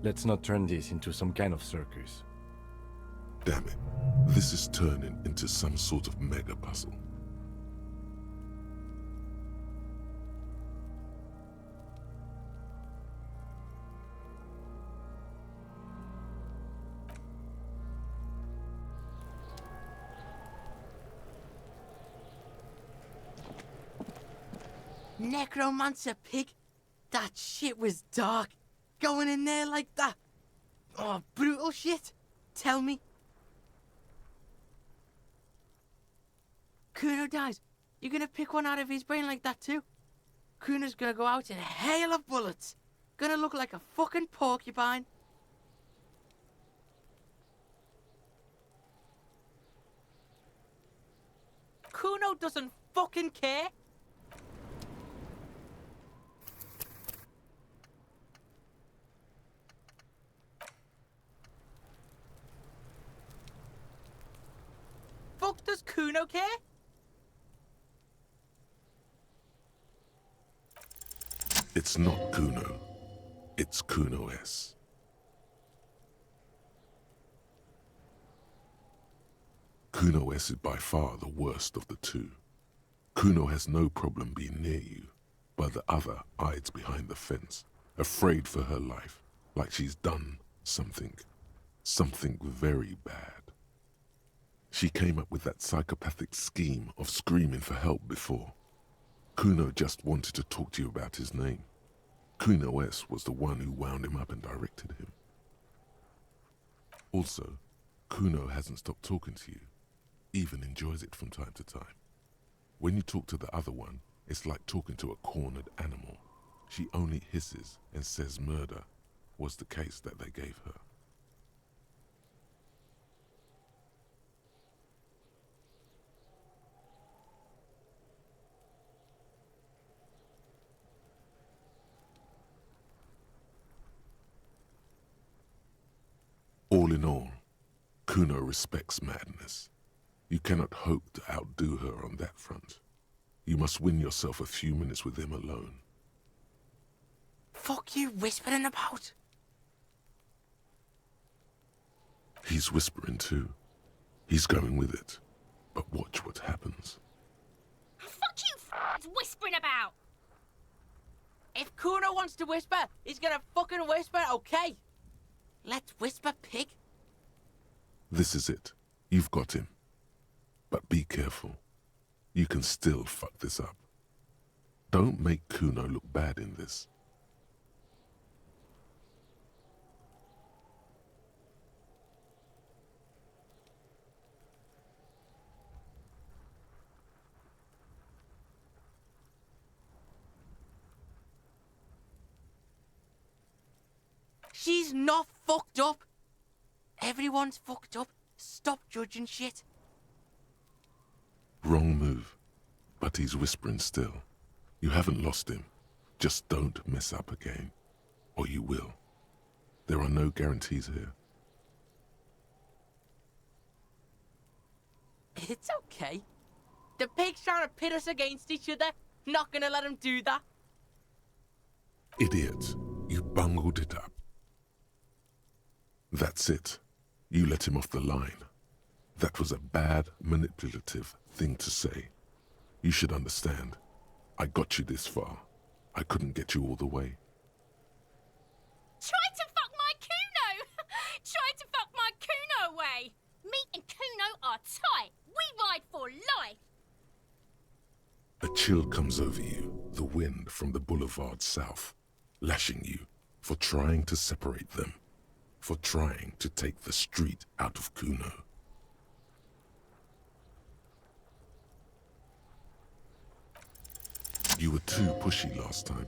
[SPEAKER 3] Let's not turn this into some kind of circus.
[SPEAKER 2] Damn it. This is turning into some sort of mega puzzle.
[SPEAKER 5] Necromancer pig? That shit was dark. Going in there like that. Oh, brutal shit. Tell me. Kuno dies. You're gonna pick one out of his brain like that too? Kuno's gonna go out in a hail of bullets. Gonna look like a fucking porcupine. Kuno doesn't fucking care. Fuck does Kuno care?
[SPEAKER 2] It's not Kuno. It's Kuno S. Kuno S is by far the worst of the two. Kuno has no problem being near you, but the other hides behind the fence, afraid for her life, like she's done something very bad. She came up with that psychopathic scheme of screaming for help before. Kuno just wanted to talk to you about his name. Kuno S was the one who wound him up and directed him. Also, Kuno hasn't stopped talking to you, even enjoys it from time to time. When you talk to the other one, it's like talking to a cornered animal. She only hisses and says murder was the case that they gave her. All in all, Kuno respects madness. You cannot hope to outdo her on that front. You must win yourself a few minutes with him alone.
[SPEAKER 5] Fuck you whispering about?
[SPEAKER 2] He's whispering too. He's going with it. But watch what happens.
[SPEAKER 6] Fuck you whispering about!
[SPEAKER 5] If Kuno wants to whisper, he's gonna fucking whisper, okay? Let's whisper, pig.
[SPEAKER 2] This is it. You've got him. But be careful. You can still fuck this up. Don't make Kuno look bad in this.
[SPEAKER 5] She's not fucked up. Everyone's fucked up. Stop judging shit.
[SPEAKER 2] Wrong move. But he's whispering still. You haven't lost him. Just don't mess up again. Or you will. There are no guarantees here.
[SPEAKER 5] It's okay. The pig's trying to pit us against each other. Not gonna let him do that.
[SPEAKER 2] Idiot. You bungled it up. That's it. You let him off the line. That was a bad, manipulative thing to say. You should understand. I got you this far. I couldn't get you all the way.
[SPEAKER 6] Try to fuck my Kuno! Try to fuck my Kuno away! Me and Kuno are tight. We ride for life.
[SPEAKER 2] A chill comes over you, the wind from the boulevard south. lashing you for trying to separate them, for trying to take the street out of Kuno. You were too pushy last time.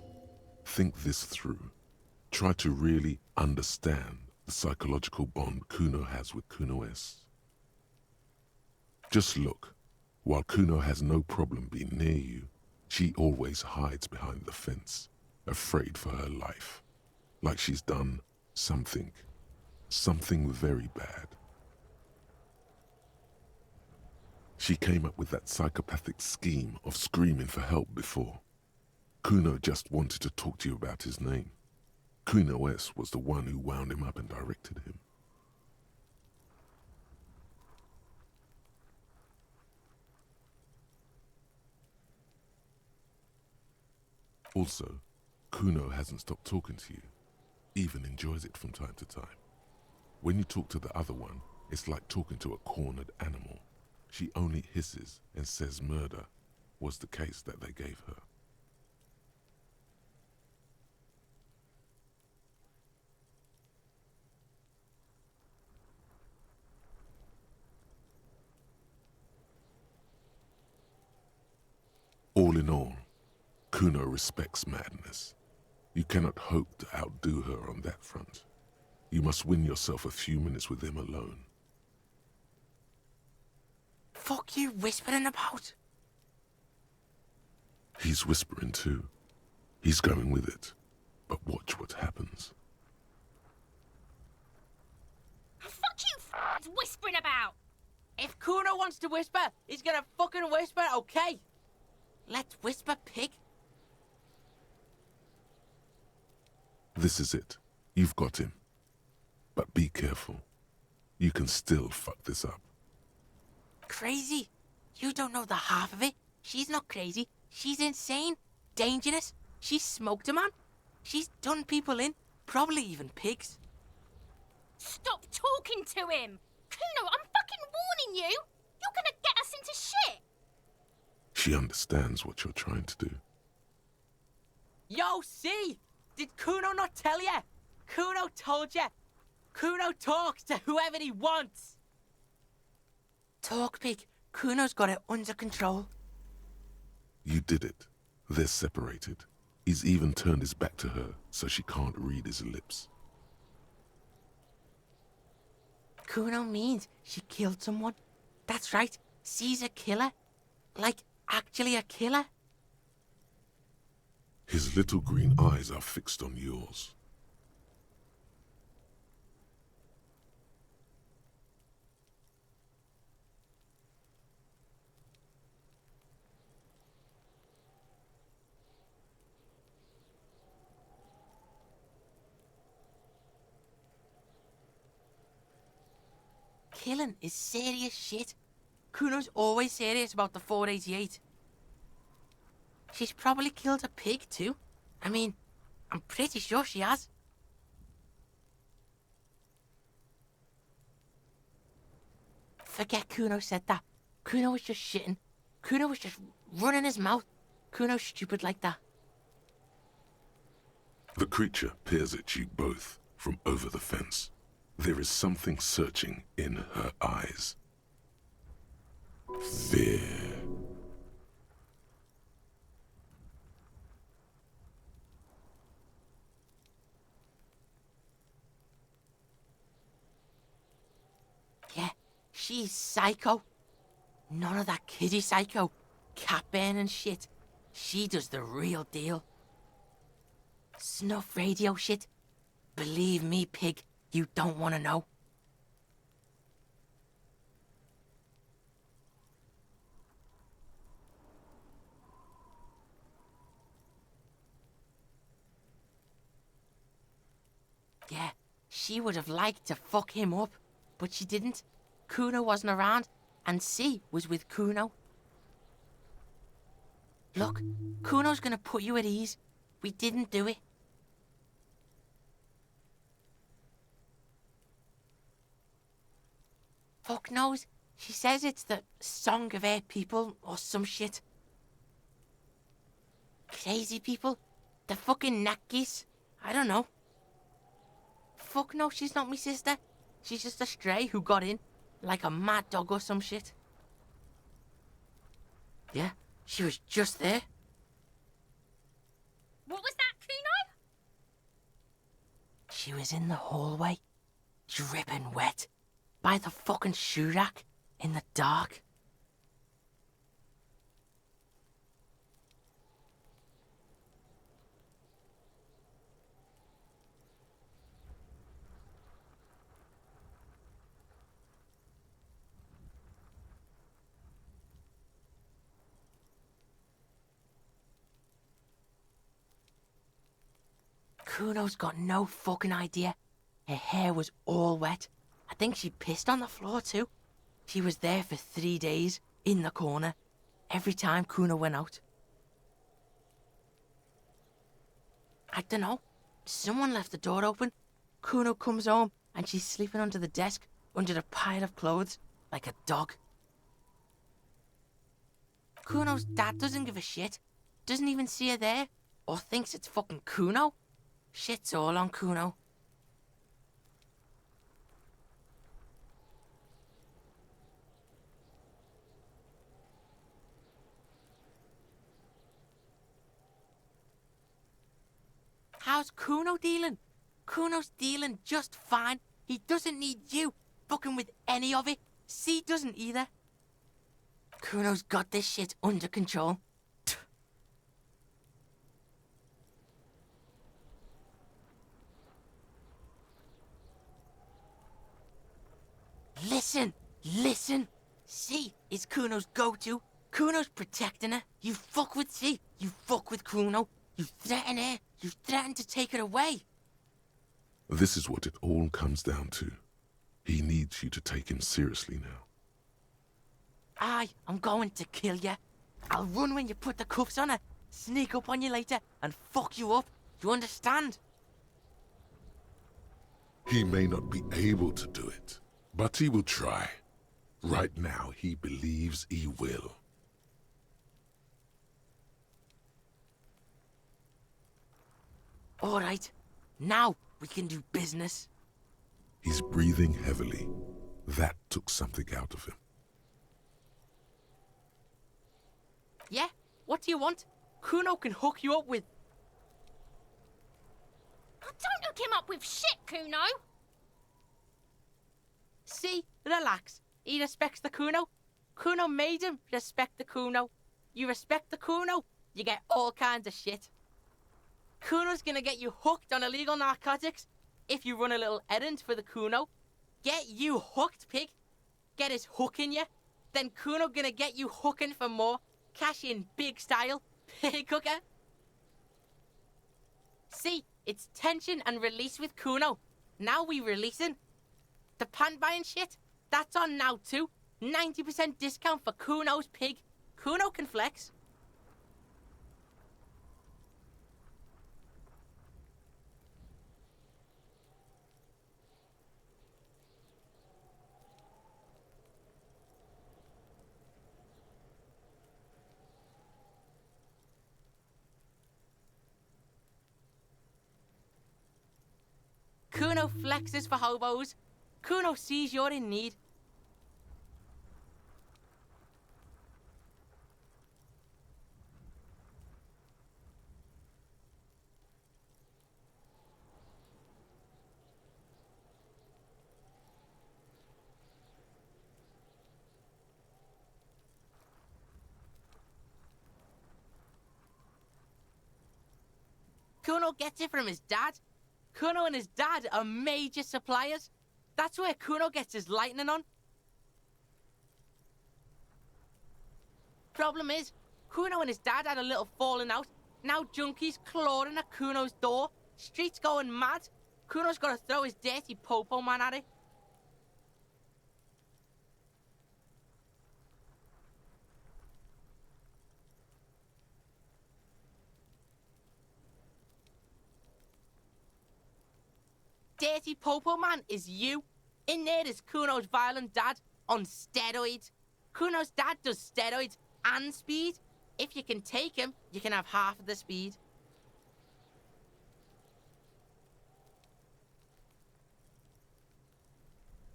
[SPEAKER 2] Think this through. Try to really understand the psychological bond Kuno has with Kuno S. Just look. While Kuno has no problem being near you, she always hides behind the fence, afraid for her life. Like she's done something very bad. She came up with that psychopathic scheme of screaming for help before. Kuno just wanted to talk to you about his name. Kuno S was the one who wound him up and directed him. Also, Kuno hasn't stopped talking to you, even enjoys it from time to time. When you talk to the other one, it's like talking to a cornered animal. She only hisses and says murder was the case that they gave her. All in all, Kuno respects madness. You cannot hope to outdo her on that front. You must win yourself a few minutes with him alone.
[SPEAKER 5] Fuck you whispering about?
[SPEAKER 2] He's whispering too. He's going with it. But watch what happens.
[SPEAKER 6] Fuck you whispering about!
[SPEAKER 5] If Kuno wants to whisper, he's gonna fucking whisper, okay? Let's whisper, pig.
[SPEAKER 2] This is it. You've got him. But be careful. You can still fuck this up.
[SPEAKER 5] Crazy? You don't know the half of it. She's not crazy. She's insane. Dangerous. She's smoked a man. She's done people in. Probably even pigs.
[SPEAKER 6] Stop talking to him! Kuno, I'm fucking warning you! You're gonna get us into shit!
[SPEAKER 2] She understands what you're trying to do.
[SPEAKER 5] Yo, see? Did Kuno not tell you? Kuno told you. Kuno talks to whoever he wants. Talk, pig. Kuno's got it under control.
[SPEAKER 2] You did it. They're separated. He's even turned his back to her so she can't read his lips.
[SPEAKER 5] Kuno means she killed someone. That's right. She's a killer. Like, actually a killer.
[SPEAKER 2] His little green eyes are fixed on yours.
[SPEAKER 5] Killing is serious shit. Kuno's always serious about the 488. She's probably killed a pig too. I mean, I'm pretty sure she has. Forget Kuno said that. Kuno was just shitting. Kuno was just running his mouth. Kuno's stupid like that.
[SPEAKER 2] The creature peers at you both from over the fence. There is something searching in her eyes. Fear.
[SPEAKER 5] Yeah, she's psycho. None of that kiddie psycho. Cat burning shit. She does the real deal. Snuff radio shit. Believe me, pig, you don't want to know. Yeah, she would have liked to fuck him up, but she didn't. Kuno wasn't around, and C was with Kuno. Look, Kuno's gonna put you at ease. We didn't do it. Fuck knows. She says it's the song of her people or some shit. Crazy people. The fucking Nakis. I don't know. Fuck no, she's not me sister. She's just a stray who got in, like a mad dog or some shit. Yeah, she was just there.
[SPEAKER 6] What was that, Kuno?
[SPEAKER 5] She was in the hallway, dripping wet, by the fucking shoe rack, in the dark. Kuno's got no fucking idea. Her hair was all wet. I think she pissed on the floor too. She was there for 3 days, in the corner, every time Kuno went out. I dunno. Someone left the door open. Kuno comes home and she's sleeping under the desk, under a pile of clothes, like a dog. Kuno's dad doesn't give a shit. Doesn't even see her there, or thinks it's fucking Kuno. Shit's all on Kuno. How's Kuno dealing? Kuno's dealing just fine. He doesn't need you fucking with any of it. C doesn't either. Kuno's got this shit under control. Listen, listen. C is Kuno's go-to. Kuno's protecting her. You fuck with C, you fuck with Kuno. You threaten her, you threaten to take her away.
[SPEAKER 2] This is what it all comes down to. He needs you to take him seriously now.
[SPEAKER 5] I'm going to kill you. I'll run when you put the cuffs on her, sneak up on you later, and fuck you up. You understand?
[SPEAKER 2] He may not be able to do it, but he will try. Right now, he believes he will.
[SPEAKER 5] All right, now we can do business.
[SPEAKER 2] He's breathing heavily. That took something out of him.
[SPEAKER 5] Yeah? What do you want? Kuno can hook you up with...
[SPEAKER 6] Don't hook him up with shit, Kuno.
[SPEAKER 5] See? Relax. He respects the Kuno. Kuno made him respect the Kuno. You respect the Kuno, you get all kinds of shit. Kuno's gonna get you hooked on illegal narcotics if you run a little errand for the Kuno. Get you hooked, pig. Get his hook in you. Then Kuno gonna get you hooking for more. Cash in big style. Pig hooker. See, it's tension and release with Kuno. Now we releasing. The pan buying shit, that's on now too. 90% discount for Kuno's pig. Kuno can flex. Kuno flexes for hobos. Kuno sees you're in need. Kuno gets it from his dad. Kuno and his dad are major suppliers. That's where Kuno gets his lightning on. Problem is, Kuno and his dad had a little falling out. Now junkies clawing at Kuno's door. Streets going mad. Kuno's got to throw his dirty popo man at it. Dirty popo man is you. In there is Kuno's violent dad on steroids. Kuno's dad does steroids and speed. If you can take him, you can have half of the speed.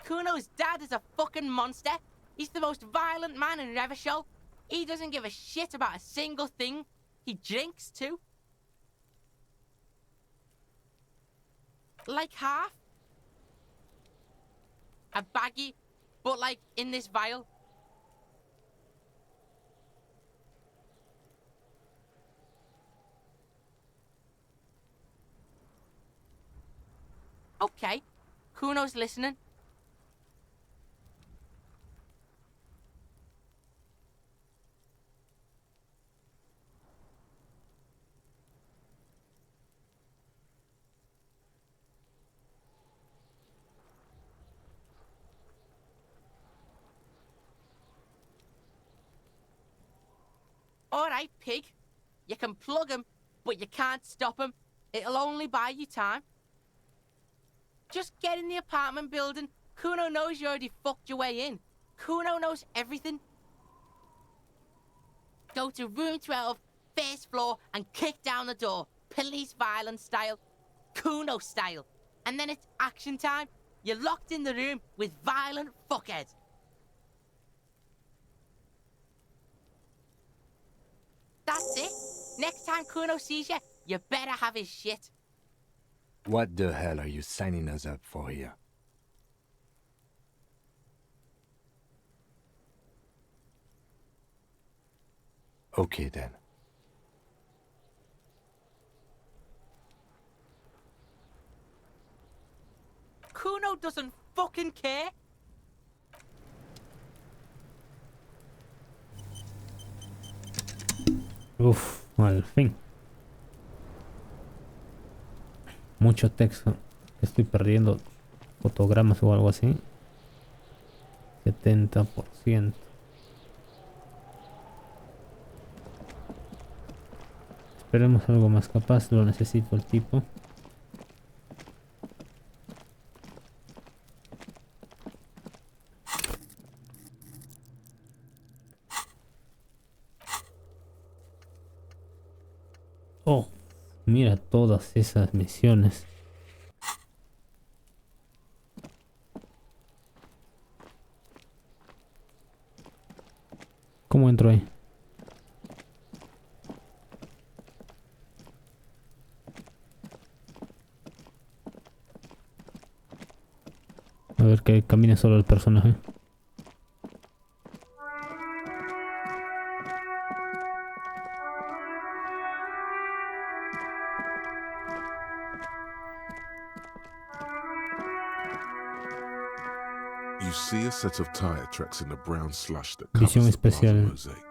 [SPEAKER 5] Kuno's dad is a fucking monster. He's the most violent man in Revachol. He doesn't give a shit about a single thing. He drinks too. Like half. A baggie, but like in this vial. Okay, Kuno's listening. Alright, pig. You can plug him, but you can't stop him. It'll only buy you time. Just get in the apartment building. Kuno knows you already fucked your way in. Kuno knows everything. Go to room 12, first floor, and kick down the door. Police violence style. Kuno style. And then it's action time. You're locked in the room with violent fuckheads. That's it. Next time Kuno sees you, you better have his shit.
[SPEAKER 3] What the hell are you signing us up for here? Okay then.
[SPEAKER 5] Kuno doesn't fucking care.
[SPEAKER 1] Uf, al fin. Mucho texto. Estoy perdiendo fotogramas o algo así. 70%. Esperemos algo más capaz. Lo necesito el tipo. Oh, mira todas esas misiones. ¿Cómo entro ahí? A ver que camine solo el personaje.
[SPEAKER 2] You see a set of tire tracks in the brown slush that covers
[SPEAKER 1] Visión
[SPEAKER 2] the plaza
[SPEAKER 1] especial.
[SPEAKER 2] mosaic.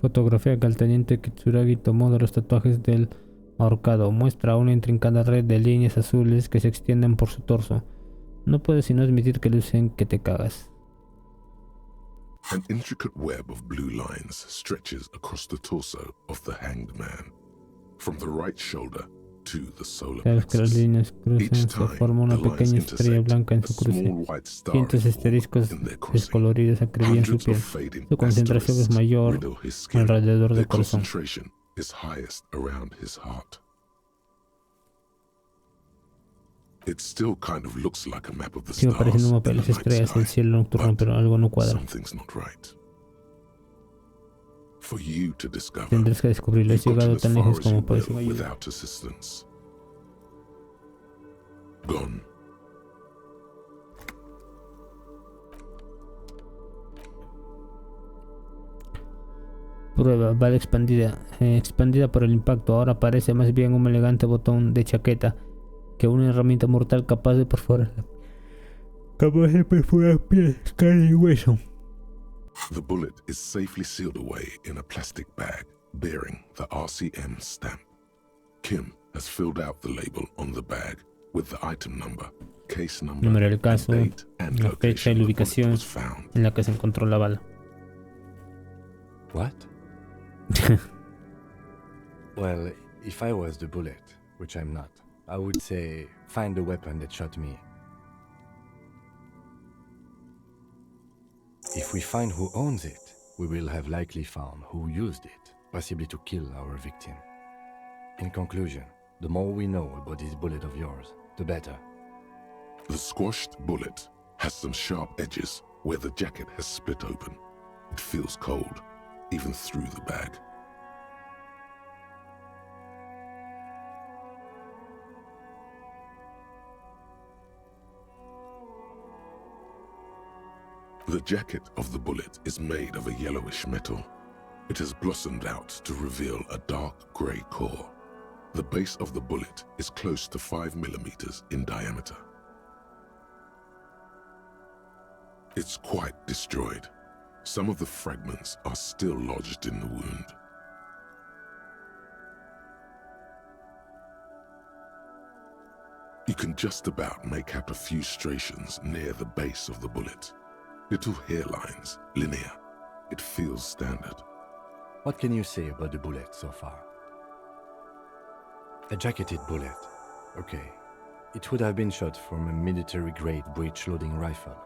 [SPEAKER 1] Fotografía que el teniente Kitsuragi tomó de los tatuajes del ahorcado. Muestra una intrincada red de líneas azules que se extienden por su torso. No puedes sino admitir que lucen que te cagas.
[SPEAKER 2] An intricate web of blue lines stretches across the torso of the hanged man, from the right shoulder to the solar
[SPEAKER 1] Cada vez que las
[SPEAKER 2] plexus.
[SPEAKER 1] líneas cruzan, se forma una pequeña estrella blanca en su cruce. Cientos de asteriscos descoloridos acribillan su piel. Su concentración es mayor alrededor del corazón. Sigue pareciendo un mapa de las estrellas, el cielo nocturno, pero algo no cuadra. Tendrás que descubrirlo. Has llegado tan lejos como puedes sin ayuda. Prueba, bala expandida por el impacto. Ahora parece más bien un elegante botón de chaqueta que una herramienta mortal capaz de perforar piel, carne y hueso.
[SPEAKER 2] The bullet is safely sealed away in a plastic bag bearing the RCM stamp. Kim has filled out the label on the bag with the item number, case number,
[SPEAKER 1] Número del caso,
[SPEAKER 2] and date and
[SPEAKER 1] la fecha y
[SPEAKER 2] location
[SPEAKER 1] la
[SPEAKER 2] the bullet
[SPEAKER 1] ubicación
[SPEAKER 2] was found.
[SPEAKER 1] en la que se encontró la bala.
[SPEAKER 3] What? Well, if I was the bullet, which I'm not, I would say find the weapon that shot me. If we find who owns it, we will have likely found who used it, possibly to kill our victim. In conclusion, the more we know about this bullet of yours, the better.
[SPEAKER 2] The squashed bullet has some sharp edges where the jacket has split open. It feels cold, even through the bag. The jacket of the bullet is made of a yellowish metal. It has blossomed out to reveal a dark grey core. The base of the bullet is close to 5 millimeters in diameter. It's quite destroyed. Some of the fragments are still lodged in the wound. You can just about make out a few striations near the base of the bullet. Little hairlines, linear. It feels standard.
[SPEAKER 3] What can you say about the bullet so far? A jacketed bullet. Okay. It would have been shot from a military-grade breech-loading rifle,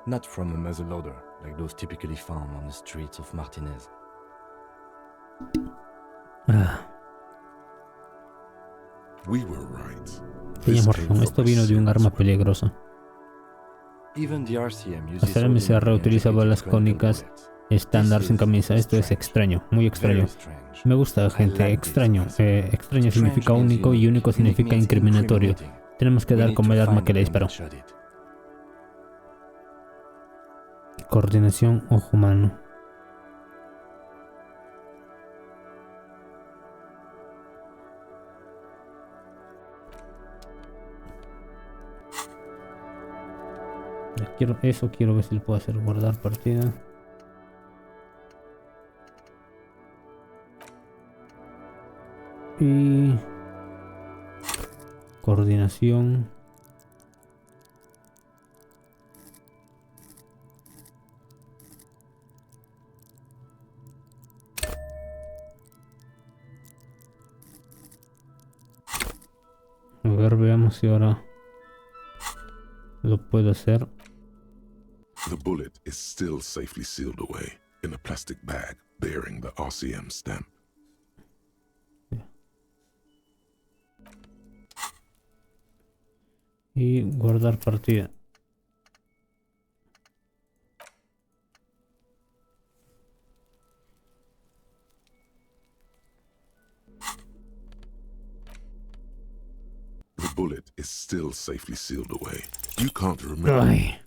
[SPEAKER 3] not from a muzzleloader like those typically found on the streets of Martinez.
[SPEAKER 2] We were right.
[SPEAKER 1] Teníamos razón, esto vino de un arma peligrosa.
[SPEAKER 3] Even the RCM uses
[SPEAKER 1] Hasta el MCA reutiliza balas cónicas estándar sin camisa. Esto es extraño, muy extraño. Me gusta, gente. Extraño. Extraño significa único y único significa incriminatorio. Tenemos que dar con el arma que le disparó. Coordinación ojo humano. Quiero ver si lo puedo hacer. Guardar partida. Y coordinación. A ver, veamos si ahora lo puedo hacer.
[SPEAKER 2] The bullet is still safely sealed away in a plastic bag bearing the RCM stamp.
[SPEAKER 1] Y guardar partida.
[SPEAKER 2] The bullet is still safely sealed away. You can't remember.
[SPEAKER 1] Ay.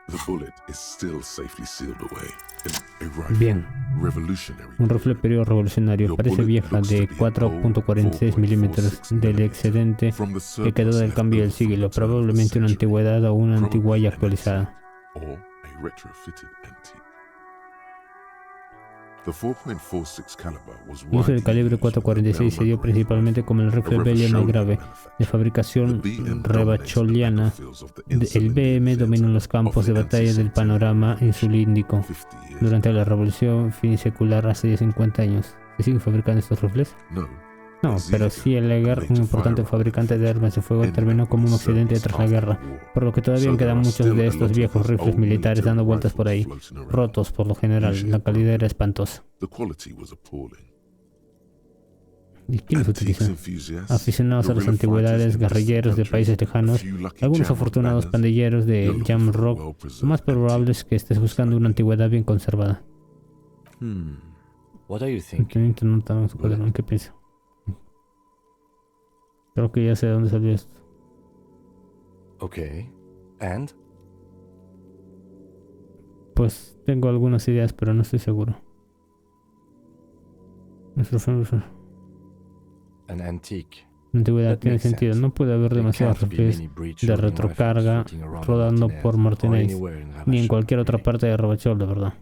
[SPEAKER 2] The bullet is still safely sealed away in a rifle.
[SPEAKER 1] Bien.
[SPEAKER 2] Revolutionary.
[SPEAKER 1] Un rifle periodo revolucionario. Parece vieja, de 4.46 milímetros, del excedente que quedó del cambio del siglo. Probablemente una antigüedad o una antigua y actualizada.
[SPEAKER 2] Or a retrofitted antique. The 4.46 caliber was
[SPEAKER 1] El uso del
[SPEAKER 2] widely
[SPEAKER 1] calibre
[SPEAKER 2] used for the
[SPEAKER 1] 4.46 se dio
[SPEAKER 2] Belmont
[SPEAKER 1] principalmente como el rifle Belia más grave, de fabricación rebacholiana. El BM dominó los campos de batalla del panorama insulíndico durante la revolución finisecular hace 50 años. ¿Se siguen fabricando estos rifles? No, pero sí el Leger, un importante fabricante de armas de fuego, terminó como un accidente tras la guerra, por lo que todavía quedan muchos de estos viejos rifles militares dando vueltas por ahí, rotos por lo general. La calidad era espantosa. ¿Y quién los utiliza? Aficionados a las antigüedades, guerrilleros de países lejanos, algunos afortunados pandilleros de jam rock. Lo más probable es que estés buscando una antigüedad bien conservada.
[SPEAKER 3] What are you thinking?
[SPEAKER 1] Teniente nota en su cuaderno, ¿qué piensa? Creo que ya sé de dónde salió esto.
[SPEAKER 3] Okay. And?
[SPEAKER 1] Pues tengo algunas ideas, pero no estoy seguro.
[SPEAKER 3] An antique.
[SPEAKER 1] Antigüedad
[SPEAKER 3] That
[SPEAKER 1] tiene
[SPEAKER 3] makes
[SPEAKER 1] sentido.
[SPEAKER 3] sense.
[SPEAKER 1] No puede haber
[SPEAKER 3] There
[SPEAKER 1] demasiados
[SPEAKER 3] can't be
[SPEAKER 1] rifles
[SPEAKER 3] many breech
[SPEAKER 1] de
[SPEAKER 3] loading
[SPEAKER 1] retrocarga
[SPEAKER 3] rifles floating around in
[SPEAKER 1] rodando
[SPEAKER 3] Martinez
[SPEAKER 1] por
[SPEAKER 3] or
[SPEAKER 1] Martinez,
[SPEAKER 3] anywhere in
[SPEAKER 1] ni en
[SPEAKER 3] Ravachol,
[SPEAKER 1] cualquier otra
[SPEAKER 3] really.
[SPEAKER 1] parte de Ravachol, de verdad.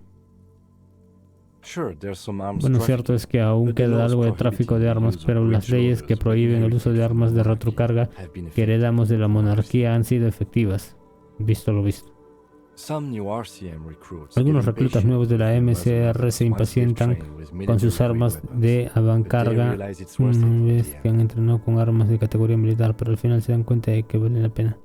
[SPEAKER 3] Sure, there's some arms
[SPEAKER 1] Bueno, cierto
[SPEAKER 3] trafficking,
[SPEAKER 1] es que aún
[SPEAKER 3] but the
[SPEAKER 1] queda
[SPEAKER 3] laws
[SPEAKER 1] algo de tráfico
[SPEAKER 3] prohibiting
[SPEAKER 1] de
[SPEAKER 3] the
[SPEAKER 1] armas,
[SPEAKER 3] use of
[SPEAKER 1] pero las
[SPEAKER 3] breech
[SPEAKER 1] leyes que
[SPEAKER 3] loaders we
[SPEAKER 1] prohíben el uso
[SPEAKER 3] inherited
[SPEAKER 1] de
[SPEAKER 3] from the
[SPEAKER 1] armas de
[SPEAKER 3] monarchy
[SPEAKER 1] retrocarga
[SPEAKER 3] have been
[SPEAKER 1] que heredamos de la
[SPEAKER 3] effective,
[SPEAKER 1] monarquía han sido efectivas. Visto lo visto.
[SPEAKER 3] Some new RCM recruits
[SPEAKER 1] Algunos
[SPEAKER 3] get
[SPEAKER 1] reclutas
[SPEAKER 3] impatient
[SPEAKER 1] nuevos de
[SPEAKER 3] with
[SPEAKER 1] la
[SPEAKER 3] their
[SPEAKER 1] MCR
[SPEAKER 3] muzzle
[SPEAKER 1] se
[SPEAKER 3] weapons once they've
[SPEAKER 1] impacientan
[SPEAKER 3] trained with
[SPEAKER 1] con sus
[SPEAKER 3] military-grade
[SPEAKER 1] armas
[SPEAKER 3] weapons,
[SPEAKER 1] de
[SPEAKER 3] but they
[SPEAKER 1] avancarga
[SPEAKER 3] realize it's worth it
[SPEAKER 1] una
[SPEAKER 3] in
[SPEAKER 1] vez
[SPEAKER 3] the
[SPEAKER 1] que han
[SPEAKER 3] end.
[SPEAKER 1] entrenado con armas de categoría militar, pero al final se dan cuenta de que vale la pena.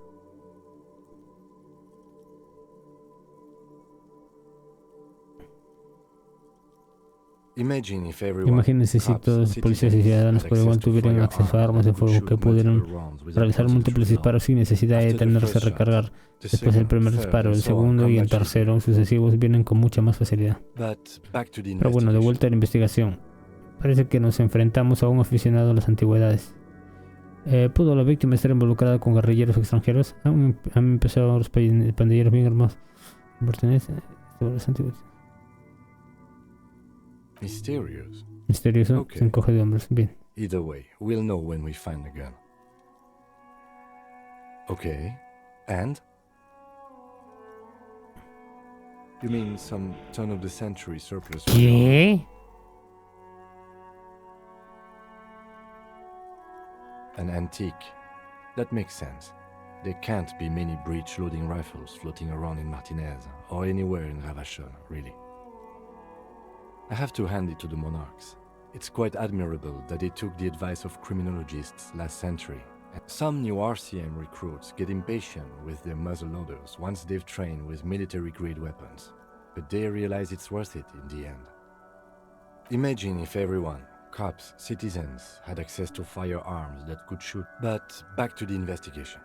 [SPEAKER 3] Imagine if everyone,
[SPEAKER 1] Imagínense si
[SPEAKER 3] cops,
[SPEAKER 1] todos los policías y
[SPEAKER 3] citizens,
[SPEAKER 1] ciudadanos
[SPEAKER 3] had
[SPEAKER 1] por igual
[SPEAKER 3] access to
[SPEAKER 1] tuvieran acceso a
[SPEAKER 3] firearms
[SPEAKER 1] armas de
[SPEAKER 3] that could
[SPEAKER 1] fuego que
[SPEAKER 3] shoot
[SPEAKER 1] pudieran
[SPEAKER 3] multiple rounds without
[SPEAKER 1] realizar
[SPEAKER 3] causing
[SPEAKER 1] múltiples
[SPEAKER 3] true
[SPEAKER 1] disparos
[SPEAKER 3] harm.
[SPEAKER 1] sin necesidad de
[SPEAKER 3] After the
[SPEAKER 1] detenerse a
[SPEAKER 3] first shot,
[SPEAKER 1] recargar.
[SPEAKER 3] the
[SPEAKER 1] Después del
[SPEAKER 3] second,
[SPEAKER 1] primer
[SPEAKER 3] third,
[SPEAKER 1] disparo,
[SPEAKER 3] and
[SPEAKER 1] el
[SPEAKER 3] so on
[SPEAKER 1] segundo
[SPEAKER 3] come
[SPEAKER 1] y el
[SPEAKER 3] naturally.
[SPEAKER 1] tercero sucesivos vienen con mucha más facilidad.
[SPEAKER 3] But back to the
[SPEAKER 1] Pero bueno, de
[SPEAKER 3] investigation.
[SPEAKER 1] vuelta a la investigación. Parece que nos enfrentamos a un aficionado a las antigüedades. ¿Pudo la víctima estar involucrada con guerrilleros extranjeros? Han empezado los pandilleros bien armados. Pertenece a las antigüedades.
[SPEAKER 3] Mysterious.
[SPEAKER 1] Misterioso,
[SPEAKER 3] Ok.
[SPEAKER 1] se encoge de hombros. Bien.
[SPEAKER 3] Either way, we'll know when we find the gun. Okay. And? You mean some turn of the century surplus?
[SPEAKER 1] ¿Qué?
[SPEAKER 3] An antique. That makes sense. There can't be many breech loading rifles floating around in Martinez or anywhere in Ravachol, really. I have to hand it to the monarchs. It's quite admirable that they took the advice of criminologists last century. And some new RCM recruits get impatient with their muzzle loaders once they've trained with military-grade weapons, but they realize it's worth it in the end. Imagine if everyone, cops, citizens, had access to firearms that could shoot. But back to the investigation.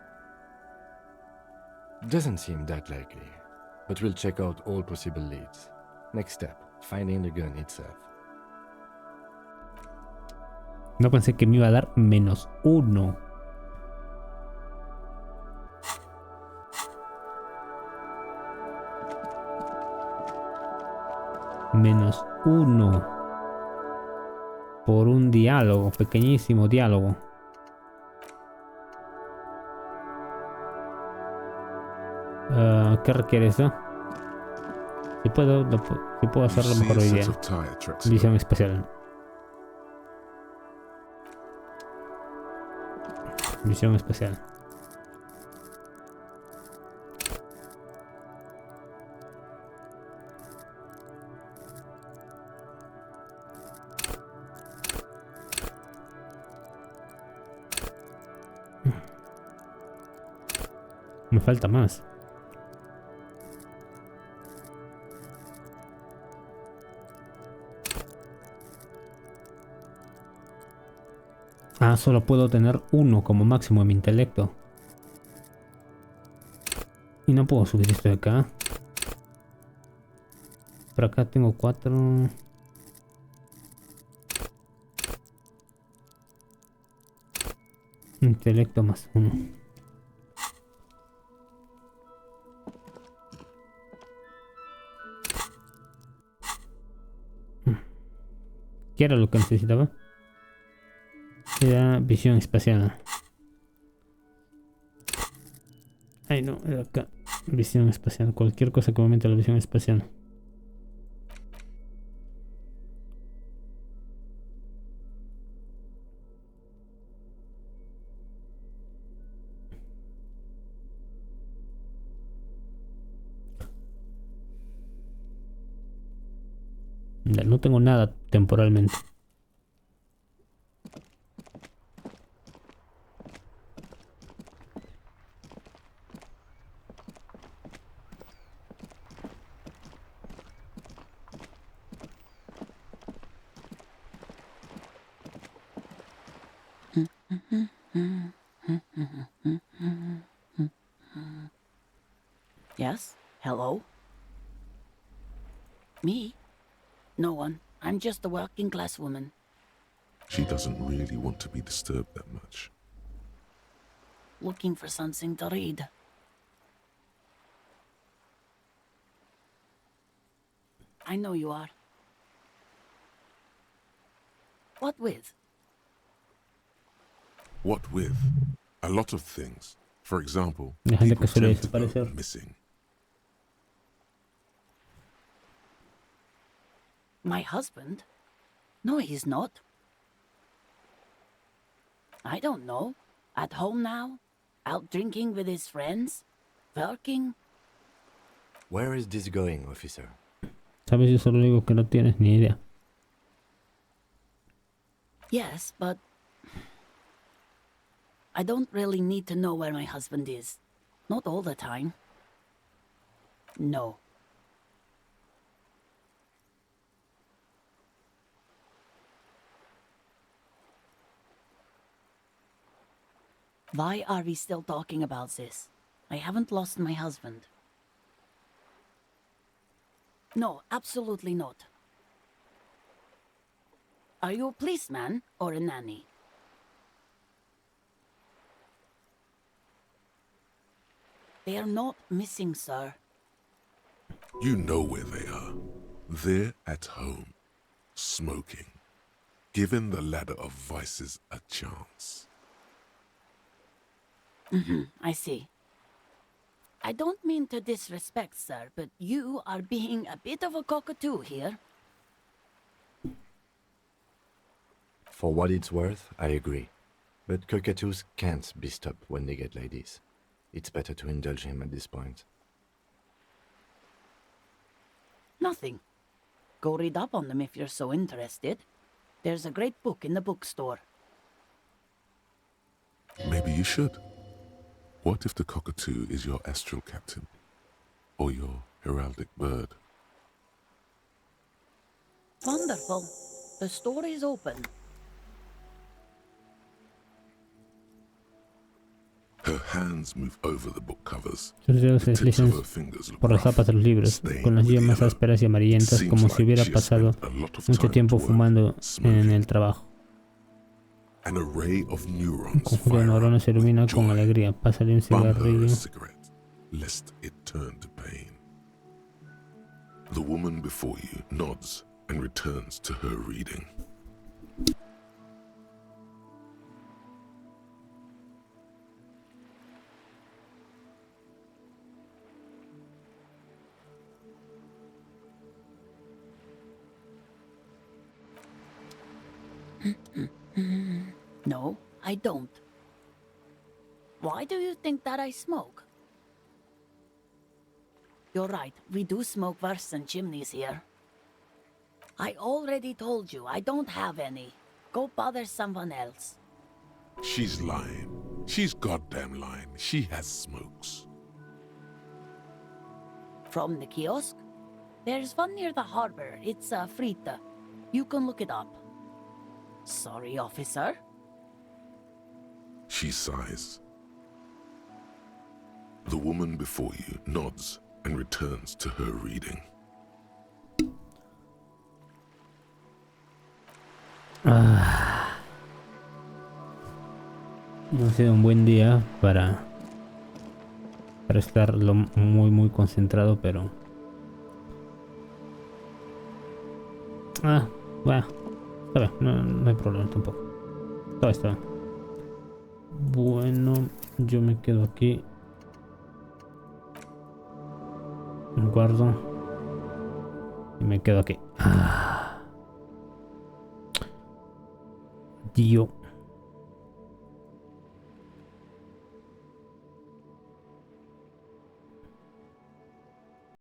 [SPEAKER 3] Doesn't seem that likely, but we'll check out all possible leads. Next step, finding the gun itself.
[SPEAKER 1] No pensé que me iba a dar -1. -1. Por un diálogo, pequeñísimo diálogo. ¿Qué requiere eso? Si puedo, si puedo
[SPEAKER 2] You
[SPEAKER 1] hacerlo
[SPEAKER 2] see
[SPEAKER 1] mejor
[SPEAKER 2] a
[SPEAKER 1] hoy
[SPEAKER 2] set
[SPEAKER 1] día.
[SPEAKER 2] of tire tracks
[SPEAKER 1] Visión
[SPEAKER 2] here.
[SPEAKER 1] especial. Visión especial. Me falta más. Ah, solo puedo tener uno como máximo en mi intelecto. Y no puedo subir esto de acá. Por acá tengo 4. Intelecto más 1. ¿Qué era lo que necesitaba? Era visión espacial. Ay no, era acá. Visión espacial. Cualquier cosa que aumente la visión espacial. Ya, no tengo nada temporalmente.
[SPEAKER 8] Yes? Hello? Me? No one. I'm just a working class woman.
[SPEAKER 2] She doesn't really want to be disturbed that much.
[SPEAKER 8] Looking for something to read. I know you are. What with?
[SPEAKER 2] What with? A lot of things. For example,
[SPEAKER 1] La gente
[SPEAKER 2] people
[SPEAKER 1] que suele
[SPEAKER 2] tend to go
[SPEAKER 1] desaparecer.
[SPEAKER 2] missing.
[SPEAKER 8] My husband? No, he's not. I don't know. At home now? Out drinking with his friends? Working?
[SPEAKER 3] Where is this going, officer?
[SPEAKER 1] Sabes, yo solo digo que no tienes ni idea.
[SPEAKER 8] Yes, but I don't really need to know where my husband is. Not all the time. No. Why are we still talking about this? I haven't lost my husband. No, absolutely not. Are you a policeman or a nanny? They are not missing, sir.
[SPEAKER 2] You know where they are. They're at home, smoking, giving the ladder of vices a chance.
[SPEAKER 8] I see. I don't mean to disrespect, sir, but you are being a bit of a cockatoo here.
[SPEAKER 3] For what it's worth, I agree. But cockatoos can't be stopped when they get ladies. It's better to indulge him at this point.
[SPEAKER 8] Nothing. Go read up on them if you're so interested. There's a great book in the bookstore.
[SPEAKER 2] Maybe you should. What if the cockatoo is your astral captain? Or your heraldic bird?
[SPEAKER 8] Wonderful. The store is open.
[SPEAKER 2] Her hands move over the book covers.
[SPEAKER 1] Sus dedos se
[SPEAKER 2] The tips of
[SPEAKER 1] deslizan
[SPEAKER 2] her fingers look
[SPEAKER 1] por las
[SPEAKER 2] rough,
[SPEAKER 1] tapas de los libros,
[SPEAKER 2] stained
[SPEAKER 1] con las
[SPEAKER 2] with
[SPEAKER 1] yemas
[SPEAKER 2] yellow.
[SPEAKER 1] ásperas y amarillentas,
[SPEAKER 2] Seems
[SPEAKER 1] como si
[SPEAKER 2] like
[SPEAKER 1] hubiera
[SPEAKER 2] she has
[SPEAKER 1] pasado
[SPEAKER 2] spent a lot of
[SPEAKER 1] mucho
[SPEAKER 2] time
[SPEAKER 1] tiempo
[SPEAKER 2] at work,
[SPEAKER 1] fumando en
[SPEAKER 2] smoking.
[SPEAKER 1] el trabajo.
[SPEAKER 2] An array of
[SPEAKER 1] Un
[SPEAKER 2] neurons
[SPEAKER 1] conjunto de
[SPEAKER 2] fire
[SPEAKER 1] neuronas se
[SPEAKER 2] up with
[SPEAKER 1] ilumina con
[SPEAKER 2] joy.
[SPEAKER 1] alegría. Pásale un
[SPEAKER 2] Bum her a
[SPEAKER 1] cigarrillo.
[SPEAKER 2] cigarette, lest it turn to pain. The woman before you nods and returns to her reading.
[SPEAKER 8] No, I don't. Why do you think that I smoke? You're right, we do smoke worse than chimneys here. I already told you, I don't have any. Go bother someone else.
[SPEAKER 2] She's lying. She's goddamn lying. She has smokes.
[SPEAKER 8] From the kiosk? There's one near the harbor. It's Frita. You can look it up. Sorry, officer.
[SPEAKER 2] She sighs. The woman before you nods and returns to her reading.
[SPEAKER 1] No ha sido un buen día para estar muy concentrado, pero bueno, está bien, no hay problema tampoco. Todo está bien. Bueno, yo me quedo aquí. Guardo y me quedo aquí. Tío.